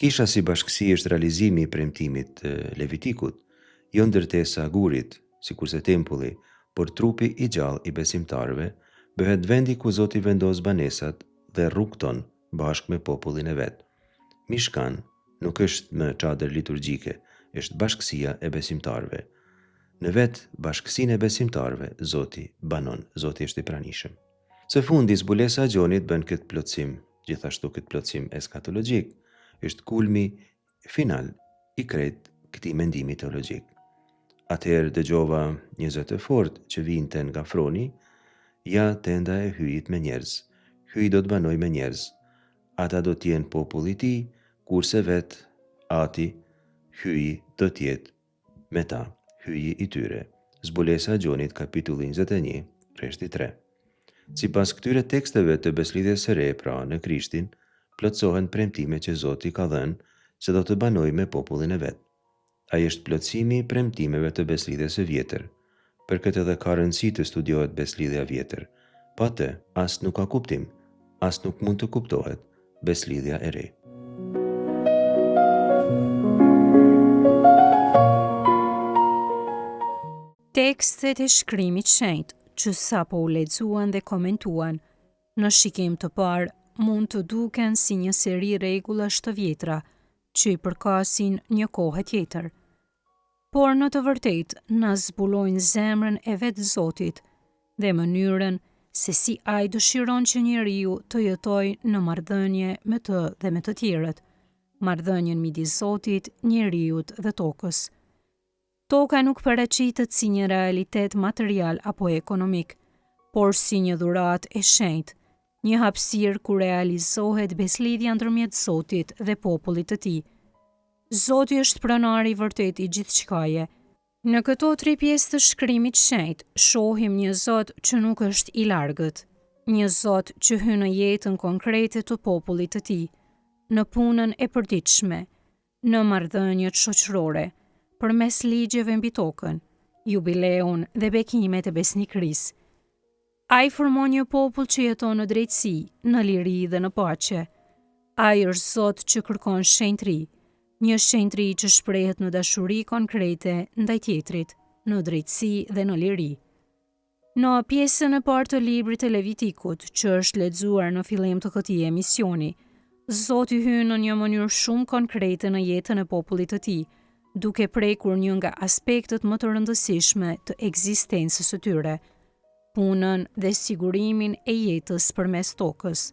Kisha si bashkësi është realizimi i premtimit të Levitikut, jo ndërtesa gurit, sikurse tempulli, por trupi i gjallë i besimtarëve, bëhet vendi ku Zoti vendos banesat dhe rrugton bashkë me popullin e vet. Mishkan nuk është më çadër liturgjike, është bashkësia e besimtarëve. Në vet bashkësinë e besimtarëve Zoti banon, Zoti është i pranishëm. Së fundi zbulesa e Gjonit bën këtë plotësim, gjithashtu këtë plotësim eskatologjik, është kulmi final i krejt këtij mendimi teologjik. Atëherë dëgjova një zë të fortë që vinte nga froni, ja tenda e hyjit me njerëz. Hyji do të banoj me njerëz. Ata do të jenë populli i tij, kurse vet ati hyji do të jetë me ta, hyji i tyre. Zbulesa e Gjonit kapitulli 21, rreshti 3. Sipas këtyre teksteve të beslidhjes së re, pra në Krishtin, plotësohen premtimet që Zoti ka dhënë se do të banojë me popullin e vet. Ai është plotësimi i premtimeve të beslidhjes së vjetër. Për këtë edhe ka rëndësi të studiohet beslidhja vjetër. Pa të, as nuk ka kuptim, as nuk mund të kuptohet beslidhja e re.
Tekstet e Shkrimit Shenjtë që sapo u lexuan dhe komentuan, në shikim të parë mund të duken si një seri rregullash të vjetra që i përkasin një kohë tjetër. Por në të vërtetë na zbulojnë zemrën e vetë Zotit dhe mënyrën se si ai dëshiron që njeriu të jetojë në marrëdhënie me të dhe me të tjerët, marrëdhënien midis Zotit, njeriut dhe tokës. Toka nuk paraqitet si një realitet material apo ekonomik, por si një dhuratë e shenjtë, një hapësirë ku realizohet beslidhja ndërmjet Zotit dhe popullit të tij. Zoti është pronari i vërtet i gjithçkaje. Në këto 3 pjesë të Shkrimit Shenjtë shohim një Zot që nuk është i largët, një Zot që hyn në jetën konkrete të popullit të tij, në punën e përditshme, në marrëdhëniet shoqërore, përmes ligjeve mbi tokën, jubileun dhe bekimet e besnikërisë. Ai formon një popull që jeton në drejtësi, në liri dhe në paqe. Ai është Zot që kërkon shenjtëri, një shenjtëri që shprehet në dashuri konkrete ndaj tjetrit, në drejtësi dhe në liri. Në pjesën e parë të librit të Levitikut, që është lexuar në fillim të këtij emisioni, Zoti hyn në një mënyrë shumë konkrete në jetën e popullit të tij, duke prekur një nga aspektet më të rëndësishme të ekzistencës së tyre, punën dhe sigurimin e jetës përmes tokës.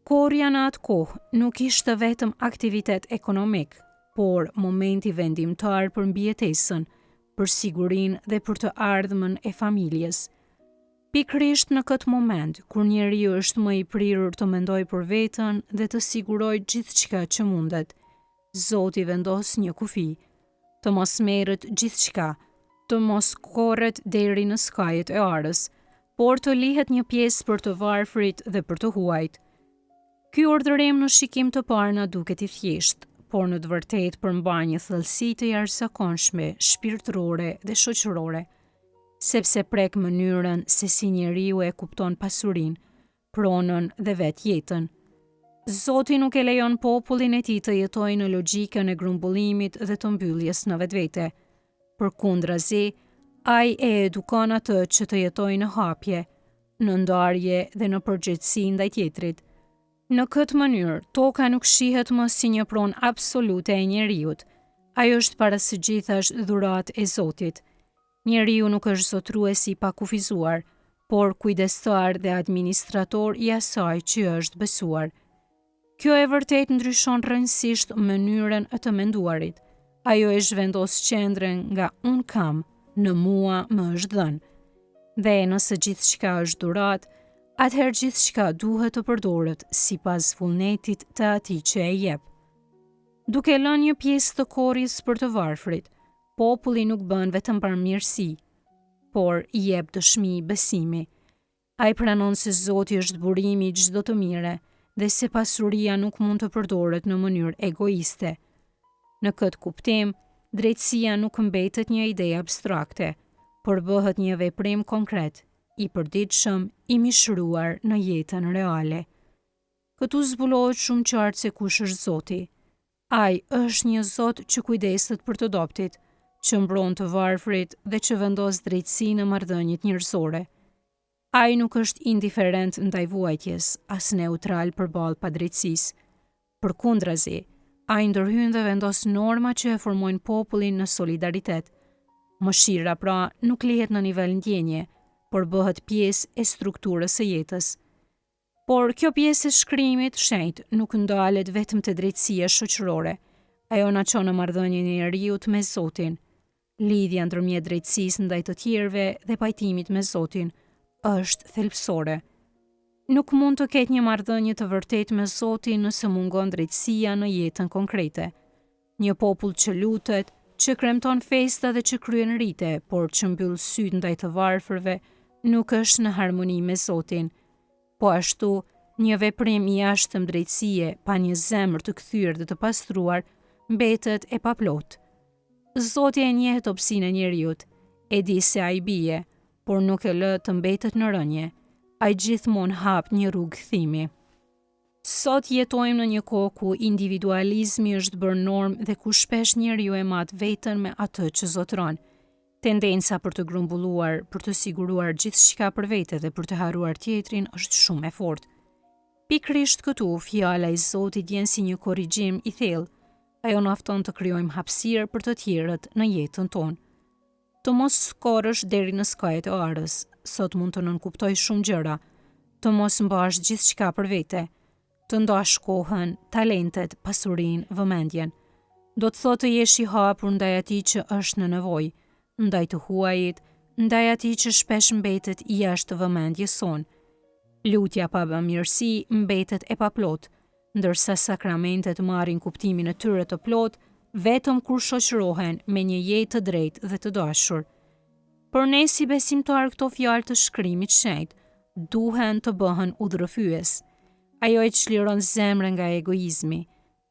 Korja në atë kohë nuk ishte vetëm aktivitet ekonomik, por momenti vendimtar për mbijetesën, për sigurinë dhe për të ardhmen e familjes. Pikërisht në këtë moment, kur njeriu është më i prirur të mendojë për veten dhe të sigurojë gjithçka që mundet, Zoti vendos një kufi, të mos merret gjithçka, të mos korret deri në skajet e arës, por të lihet një pjesë për të varfrit dhe për të huajt. Ky urdhërim në shikim të parë na duket i thjeshtë, por në të vërtetë përmban një thellësi të jashtëzakonshme, shpirtërore dhe shoqërore, sepse prek mënyrën se si njeriu e kupton pasurinë, pronën dhe vetë jetën. Zoti nuk e lejon popullin e tij të jetojë në logjikën e grumbullimit dhe të mbylljes në vetvete. Përkundrazi, ai e edukon atë që të jetojë në hapje, në ndarje dhe në përgjegjësi ndaj tjetrit. Në këtë mënyrë, toka nuk shihet më si një pronë absolute e njeriut. Ajo është para së gjithash dhuratë e Zotit. Njeriu nuk është zotrues i pakufizuar, por kujdestar dhe administrator i asaj që është besuar. Kjo e vërtet ndryshon rrënjësisht mënyrën e të menduarit. Ajo e zhvendos qendrën nga unë kam, në mua më është dhënë. Dhe nëse gjithçka është dhuratë, atëherë gjithçka duhet të përdoret sipas vullnetit të atij që e jep. Duke lënë një pjesë të korrjes për të varfrit, populli nuk bën vetëm përmirësi, por i jep dëshmi besimi. Ai pranon se Zoti është burimi i çdo të mire, dhe se pasuria nuk mund të përdoret në mënyrë egoiste. Në këtë kuptim, drejtësia nuk mbetet një ide abstrakte, por bëhet një veprim konkret, i përditshëm, i mishruar në jetën reale. Këtu zbulohet shumë qartë se kush është Zoti. Ai është një Zot që kujdeset për të dobtit, që mbron të varfrit dhe që vendos drejtësi në marrëdhëniet njerëzore. Ai nuk është indiferent ndaj vuajtjes, as neutral përballë padrejtësisë. Përkundrazi, ai ndërhyn dhe vendos norma që e formojnë popullin në solidaritet. Mëshira pra nuk lihet në nivel ndjenje, por bëhet pjesë e strukturës së jetës. Por kjo pjesë e Shkrimit Shenjtë nuk ndalet vetëm te drejtësia shoqërore. Ajo na çon në marrëdhënien e njeriut me Zotin. Lidhja ndërmjet drejtësisë ndaj të tjerëve dhe pajtimit me Zotin është thelbësore. Nuk mund të ketë një marrëdhënie të vërtetë me Zotin nëse mungon drejtësia në jetën konkrete. Një popull që lutet, që kremton festa dhe që kryen rite, por që mbyll syt ndaj të varfërve, nuk është në harmoni me Zotin. Po ashtu, një veprim i jashtëm drejtësie pa një zemër të kthyer dhe të pastruar mbetet e paplot. Zoti e njeh topsinë e njeriut, e di se ai bie, por nuk e lë të mbetet në rënje. Ai gjithmonë hap një rrugë kthimi. Sot jetojmë në një kohë ku individualizmi është bërë normë dhe ku shpesh njeriu e mat veten me atë që zotron. Tendenca për të grumbulluar, për të siguruar gjithçka për vete dhe për të harruar tjetrin është shumë e fortë. Pikërisht këtu, fjala e Zotit vjen si një korrigjim i thellë. Ajo na ofton të krijojmë hapësirë për të tjerët në jetën tonë. Të mos skorrësh deri në skajet e arës. Sot mund të nënkuptoj shumë gjëra. Të mos mbash gjithçka për vete. Të ndash kohën, talentet, pasurinë, vëmendjen. Do të thotë të jesh i hapur ndaj atij që është në nevojë, ndaj të huajit, ndaj atij që shpesh mbetet i jashtë vëmendjes sonë. Lutja pa bamirësi mbetet e paplot, ndërsa sakramentet marrin kuptimin e tyre të plot vetëm kur shoqërohen me një jetë të drejtë dhe të dashur. Por ne si besimtar këto fjalë të Shkrimit të Shenjtë duhen të bëhen udhërrëfyes. Ajo e çliron zemrën nga egoizmi,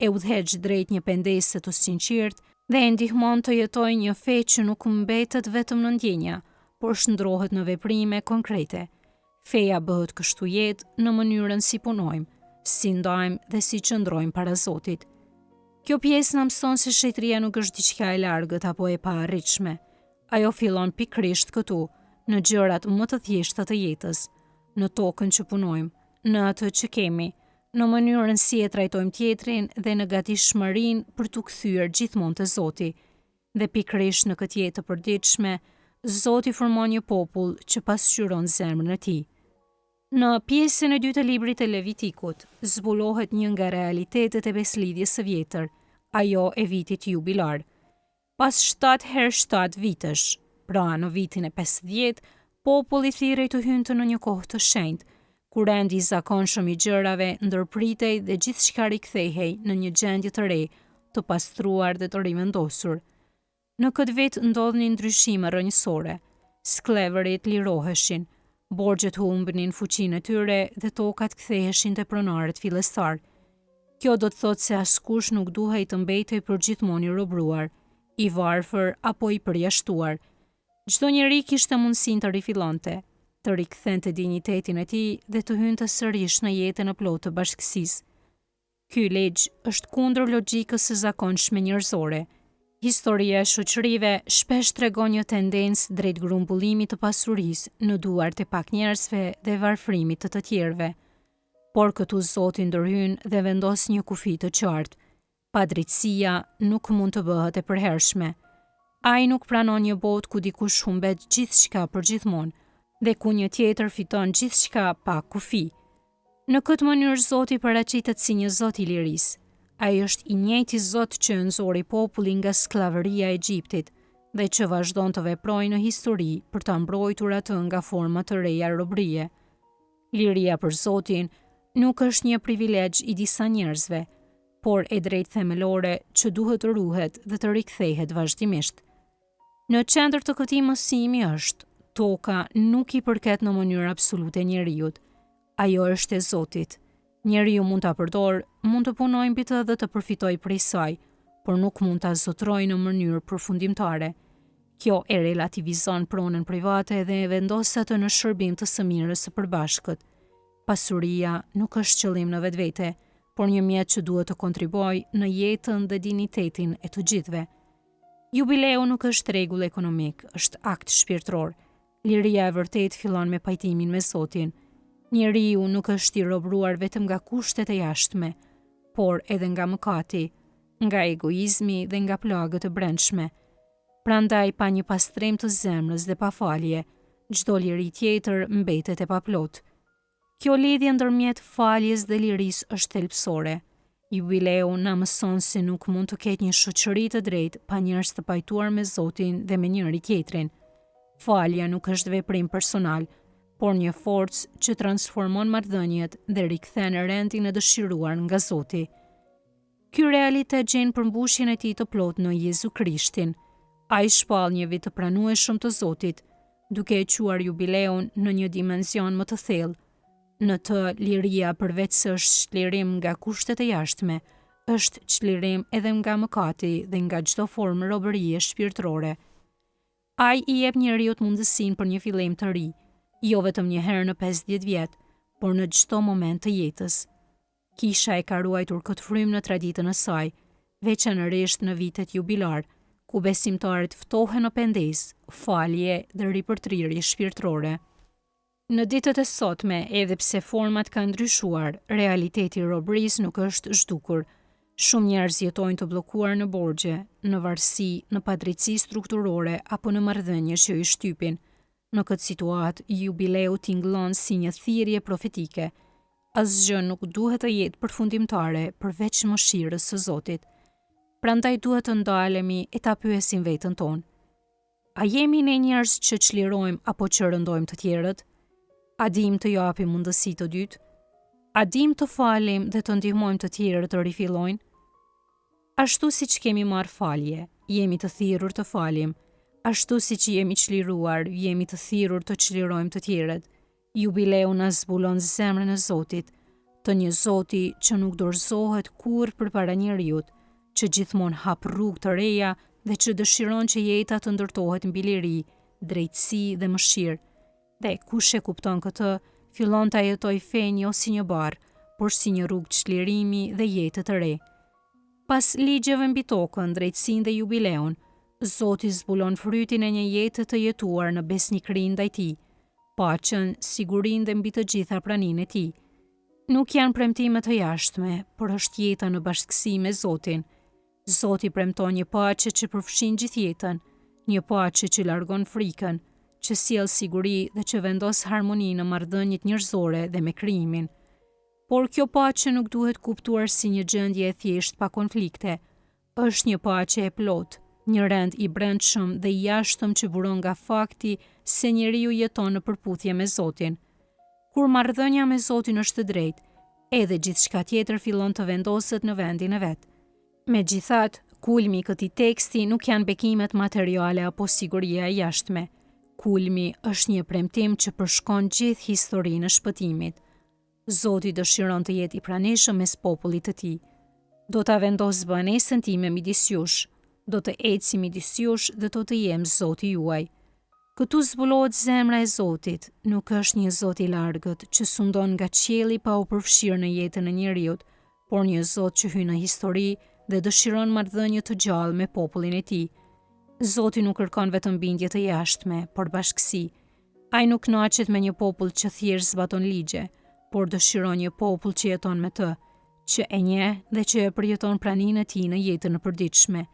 e udhëheq drejt një pendese të sinqertë dhe e ndihmon të jetojë një fe që nuk mbetet vetëm në ndjenja, por shndrohet në veprime konkrete. Feja bëhet kështu jetë në mënyrën si punojmë, si ndajmë dhe si qëndrojmë para Zotit. Kjo pjesë na mëson se shetëria nuk është diçka e largët apo e paarritshme. Ajo fillon pikërisht këtu, në gjërat më të thjeshta të jetës, në tokën që punojmë, në atë që kemi, në mënyrën si e trajtojmë tjetrin dhe në gatishmërinë për t'u kthyer gjithmonë te Zoti. Dhe pikërisht në këtë jetë të përditshme, Zoti formon një popull që pasqyron zemrën e tij. Në pjesën e 2 të librit të Levitikut, zbulohet një nga realitetet e beslidhjes së vjetër, ajo e vitit jubilar. Pas 7 vitesh, pra në vitin e 50, populli thirrej të hynte në një kohë të shenjtë, kur rendi i zakonshëm i gjërave ndërpritej dhe gjithçka rikthehej në një gjendje të re, të pastruar dhe të rivendosur. Në këtë vit ndodhnin ndryshime rrënjësore. Sklevërit liroheshin, borxhet humbnin fuqinë e tyre dhe tokat ktheheshin te pronarët fillestar. Kjo do të thotë se askush nuk duhej të mbetej përgjithmonë i robruar, i varfër apo i përjashtuar. Çdo njeri kishte mundësinë të rifillonte, të rikthente dinjitetin e tij dhe të hynte sërish në jetën e plotë të bashkësisë. Ky ligj është kundër logjikës së zakonshme njerëzore. Historia e shoqërive shpesh tregon një tendencë drejt grumbullimit të pasurisë në duart e pak njerëzve dhe varfërimit të tjerëve. Por këtu Zoti ndërhyn dhe vendos një kufi të qartë. Padrejtësia nuk mund të bëhet e përhershme. Ai nuk pranon një botë ku dikush humbet gjithçka përgjithmonë dhe ku një tjetër fiton gjithçka pa kufi. Në këtë mënyrë Zoti paraqitet si një Zot i lirisë. Ai është i njëjti Zot që nxori popullin nga skllavëria e Egjiptit dhe që vazhdon të veprojë në histori për ta mbrojtur atë nga forma të reja robërie. Liria për Zotin nuk është një privilegj i disa njerëzve, por e drejtë themelore që duhet të ruhet dhe të rikthehet vazhdimisht. Në qendër të këtij mësimi është toka nuk i përket në mënyrë absolute njeriut. Ajo është e Zotit. Njeriu mund ta përdorë, mund të punojë mbi të dhe të përfitojë prej saj, por nuk mund ta zotrojë në mënyrë përfundimtare. Kjo e relativizon pronën private dhe e vendos atë në shërbim të së mirës së përbashkët. Pasuria nuk është qëllim në vetvete, por një mjet që duhet të kontribuojë në jetën dhe dinjitetin e të gjithëve. Jubileu nuk është rregull ekonomik, është akt shpirtëror. Liria e vërtet fillon me pajtimin me Zotin. Njeriu nuk është i robruar vetëm nga kushtet e jashtme, por edhe nga mëkati, nga egoizmi dhe nga plagët e brendshme. Prandaj pa një pastrim të zemrës dhe pa falje, çdo liri tjetër mbetet e paplot. Kjo lidhje ndërmjet faljes dhe lirisë është thelbësore. Jubileu na mëson se nuk mund të ketë një shoqëri të drejtë pa njerëz të pajtuar me Zotin dhe me njëri tjetrin. Falja nuk është veprim personal, por një forcë që transformon marrëdhëniet dhe rikthen rendin e dëshiruar nga Zoti. Ky realitet gjen përmbushjen e tij të plotë në Jezu Krishtin. Ai shpall një vit të pranueshëm të Zotit, duke e quar jubileun në një dimension më të thellë, në të liria përveç se është çlirim nga kushtet e jashtme, është çlirim edhe nga mëkati dhe nga çdo formë robërie shpirtërore. Ai I jep njeriut mundësinë për një fillim të ri, jo vetëm një herë në 50 vjet, por në çdo moment të jetës. Kisha e ka ruajtur këtë frymë në traditën e saj, veçanërisht në vitet jubilar, ku besimtarët ftohen në pendes, falje dhe ripërtrirje shpirtërore. Në ditët e sotme, edhe pse format kanë ndryshuar, realiteti I robërisë nuk është zhdukur. Shumë njerëz jetojnë të bllokuar në borxhe, në varësi, në padrejtësi strukturore apo në marrëdhënie që I shtypin. Në këtë situatë, jubileu tingëllon si një thirrje profetike. Asgjë nuk duhet të jetë përfundimtare përveç mëshirës së Zotit. Prandaj duhet të ndalemi e ta pyesim veten tonë. A jemi ne njerëz që çlirojmë apo që rëndojmë të tjerët? A dim të japim mundësi të dytë? A dim të falim dhe të ndihmojmë të tjerët të rifillojnë? Ashtu si që kemi marrë falje, jemi të thirrur të falim. Ashtu si që jemi çliruar, jemi të thirrur të çlirojmë të tjerët. Jubileu na zbulon zemrën e Zotit, të një Zoti që nuk dorëzohet kurrë përpara njeriut, që gjithmonë hap rrugë të reja dhe që dëshiron që jeta të ndërtohet mbi liri, drejtësi dhe mëshirë. Dhe kush e kupton këtë, fillon ta jetojë fen jo si një barr, por si një rrugë çlirimi dhe jete të re. Pas ligjeve mbi tokën, drejtësinë dhe jubileun, Zoti zbulon frytin e një jete të jetuar në besnikëri ndaj Tij, paqen, sigurinë dhe mbi të gjitha praninë e Tij. Nuk janë premtime të jashtme, por është jeta në bashkësi me Zotin. Zoti premton një paqe që përfshin gjithë jetën, një paqe që largon frikën, që sjell siguri dhe që vendos harmoni në marrëdhëniet njerëzore dhe me krijimin. Por kjo paqe nuk duhet kuptuar si një gjendje e thjeshtë pa konflikte. Është një paqe e plotë, një rend I brendshëm dhe I jashtëm që buron nga fakti se njeriu jeton në përputhje me Zotin. Kur marrëdhënia me Zotin është e drejtë, edhe gjithçka tjetër fillon të vendoset në vendin e vet. Megjithatë, kulmi I këtij teksti nuk janë bekimet materiale apo siguria e jashtme. Kulmi është një premtim që përshkon gjithë historinë e shpëtimit. Zoti dëshiron të jetë I pranishëm mes popullit të Tij. Do ta vendos banesën time midis jush, do të eci midis jush dhe do të jem Zoti juaj. Këtu zbulohet zemra e Zotit, nuk është një Zot I largët që sundon nga qielli pa u përfshirë në jetën e njeriut, por një Zot që hyn në histori dhe dëshiron marrëdhënie të gjallë me popullin e Tij. Zoti nuk kërkon vetëm bindje të jashtme, por bashkësi. Ai nuk kënaqet me një popull që thjesht zbaton ligje, por dëshiron një popull që jeton me të, që e njeh dhe që e përjeton praninë e Tij në jetën e përditshme.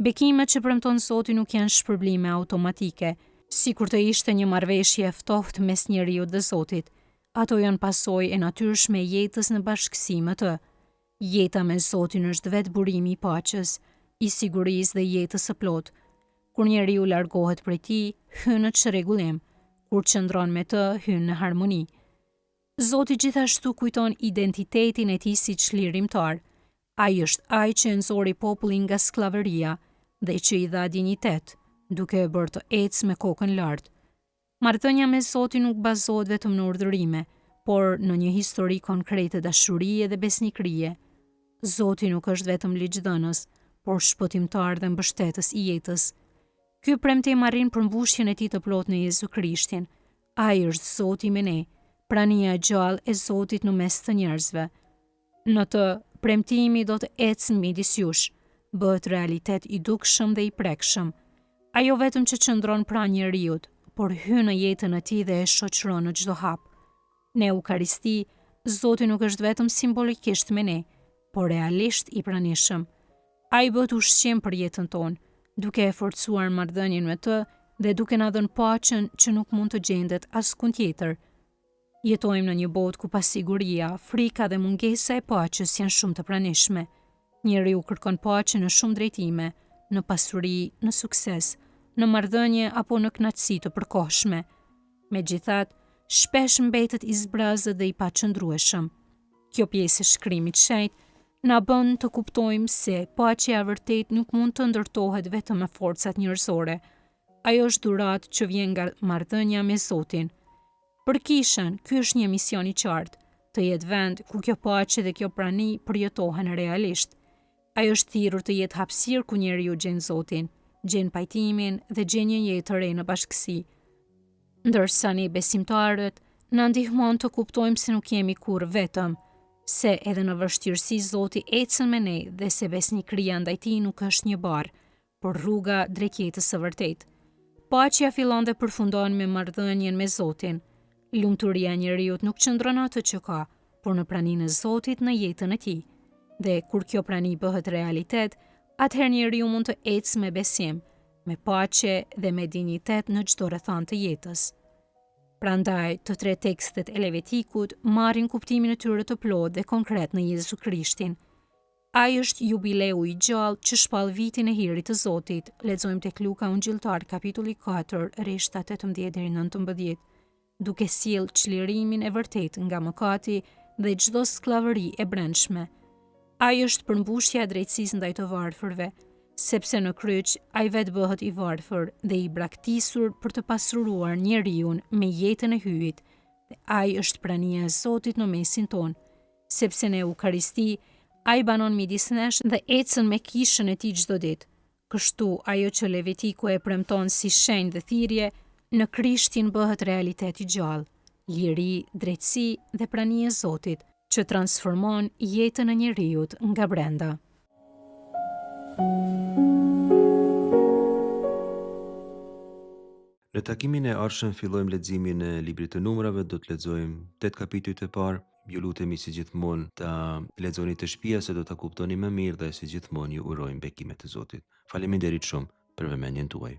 Bekimet që premton Zoti nuk janë shpërblime automatike, sikur të ishte një marrëveshje e ftoftë mes njeriut dhe Zotit. Ato janë pasojë e natyrshme e jetës në bashkësi me të. Jeta me Zotin është vetë burimi I paqes, I sigurisë dhe jetës së plotë. Kur njeriu largohet prej Tij, hyn në çrregullim. Kur qëndron me të, hyn në harmoni. Zoti gjithashtu kujton identitetin e Tij si çlirimtar. Ai është ai që nxori popullin nga skllavëria dhe që I dha dinjitet, duke e bërë të ecë me kokën lart. Marrëdhënia me Zotin nuk bazohet vetëm në urdhërime, por në një histori konkrete dashurie dhe besnikërie. Zoti nuk është vetëm ligjdhënës, por shpëtimtar dhe mbështetës I jetës. Ky premtim arrin përmbushjen e Tij të plotë në Jezu Krishtin. Ai është Zoti me ne, prania e gjallë e Zotit në mes të njerëzve. Në të, premtimi do të ecë midis jush, bëhet realitet I dukshëm dhe I prekshëm. Ai jo vetëm që qëndron pranë njeriut, por hyn në jetën e Tij dhe e shoqëron në çdo hap. Në Eukaristi, Zoti nuk është vetëm simbolikisht me ne, por realisht I pranishëm. Ai bëhet ushqim për jetën tonë, duke e forcuar marrëdhënien me të dhe duke na dhënë paqen që nuk mund të gjendet askund tjetër. Jetojmë në një botë ku pasiguria, frika dhe mungesa e paqes janë shumë të pranishme. Njeriu kërkon paqe në shumë drejtime, në pasuri, në sukses, në marrëdhënie apo në kënaqësi të përkohshme. Megjithatë, shpesh mbetet I zbrazët dhe I paqëndrueshëm. Kjo pjesë e shkrimit shenjtë na bën të kuptojmë se paqja e vërtetë nuk mund të ndërtohet vetëm me forcat njerëzore. Ajo është dhuratë që vjen nga marrëdhënia me Zotin. Për kishën, ky është një mision i qartë, të jetë vend ku kjo paqe dhe kjo prani përjetohen realisht. Ajo është thirrur të jetë hapësirë ku njeriu gjen Zotin, gjen pajtimin dhe gjen një jetë të re në bashkësi. Ndërsa ne besimtarët na ndihmon të kuptojmë se nuk jemi kurrë vetëm, se edhe në vështirësi Zoti ecën me ne dhe se besnikëria ndaj Tij nuk është një barë, por rruga drejt jetës së vërtetë. Paqja fillon dhe përfundon me marrëdhënien me Zotin. Lumturia e njeriu nuk qëndron atë që ka, por në praninë e Zotit në jetën e tij. Dhe kur kjo prani bëhet realitet, atëherë njeriu mund të ecë me besim, me paqe dhe me dinjitet në çdo rrethant të jetës. Prandaj, të tre tekstet e Levitikut marrin kuptimin e tyre të plotë dhe konkret në Jezu Krishtin. Ai është jubileu i gjallë që shpall vitin e hirit të Zotit. Lexojmë tek Luka Ungjilltar kapitulli 4, rreshta 18 deri në 19, duke sjell çlirimin e vërtetë nga mëkati dhe çdo skllavëri e brendshme. Ai është përmbushja e drejtësisë ndaj të varfërve, sepse në kryq ai vetë bëhet i varfër dhe i braktisur për të pasuruar njeriu me jetën e hyjit. Dhe ai është prania e Zotit në mesin ton, sepse në Eukaristi ai banon midis nesh dhe ecën me kishën e tij çdo ditë. Kështu ajo që Levitiku e premton si shenjë dhe thirrje, në Krishtin bëhet realitet i gjallë, liri, drejtësi dhe prania e Zotit, që transformon jetën e njeriut nga brenda.
Në takimin e ardhshëm fillojmë leximin e librit të numrave, do të lexojmë 8 kapitujt e parë. Ju lutemi si gjithmonë ta lexoni të shtëpia se do ta kuptoni më mirë dhe si gjithmonë ju urojmë bekimet e Zotit. Faleminderit shumë për vëmendjen tuaj.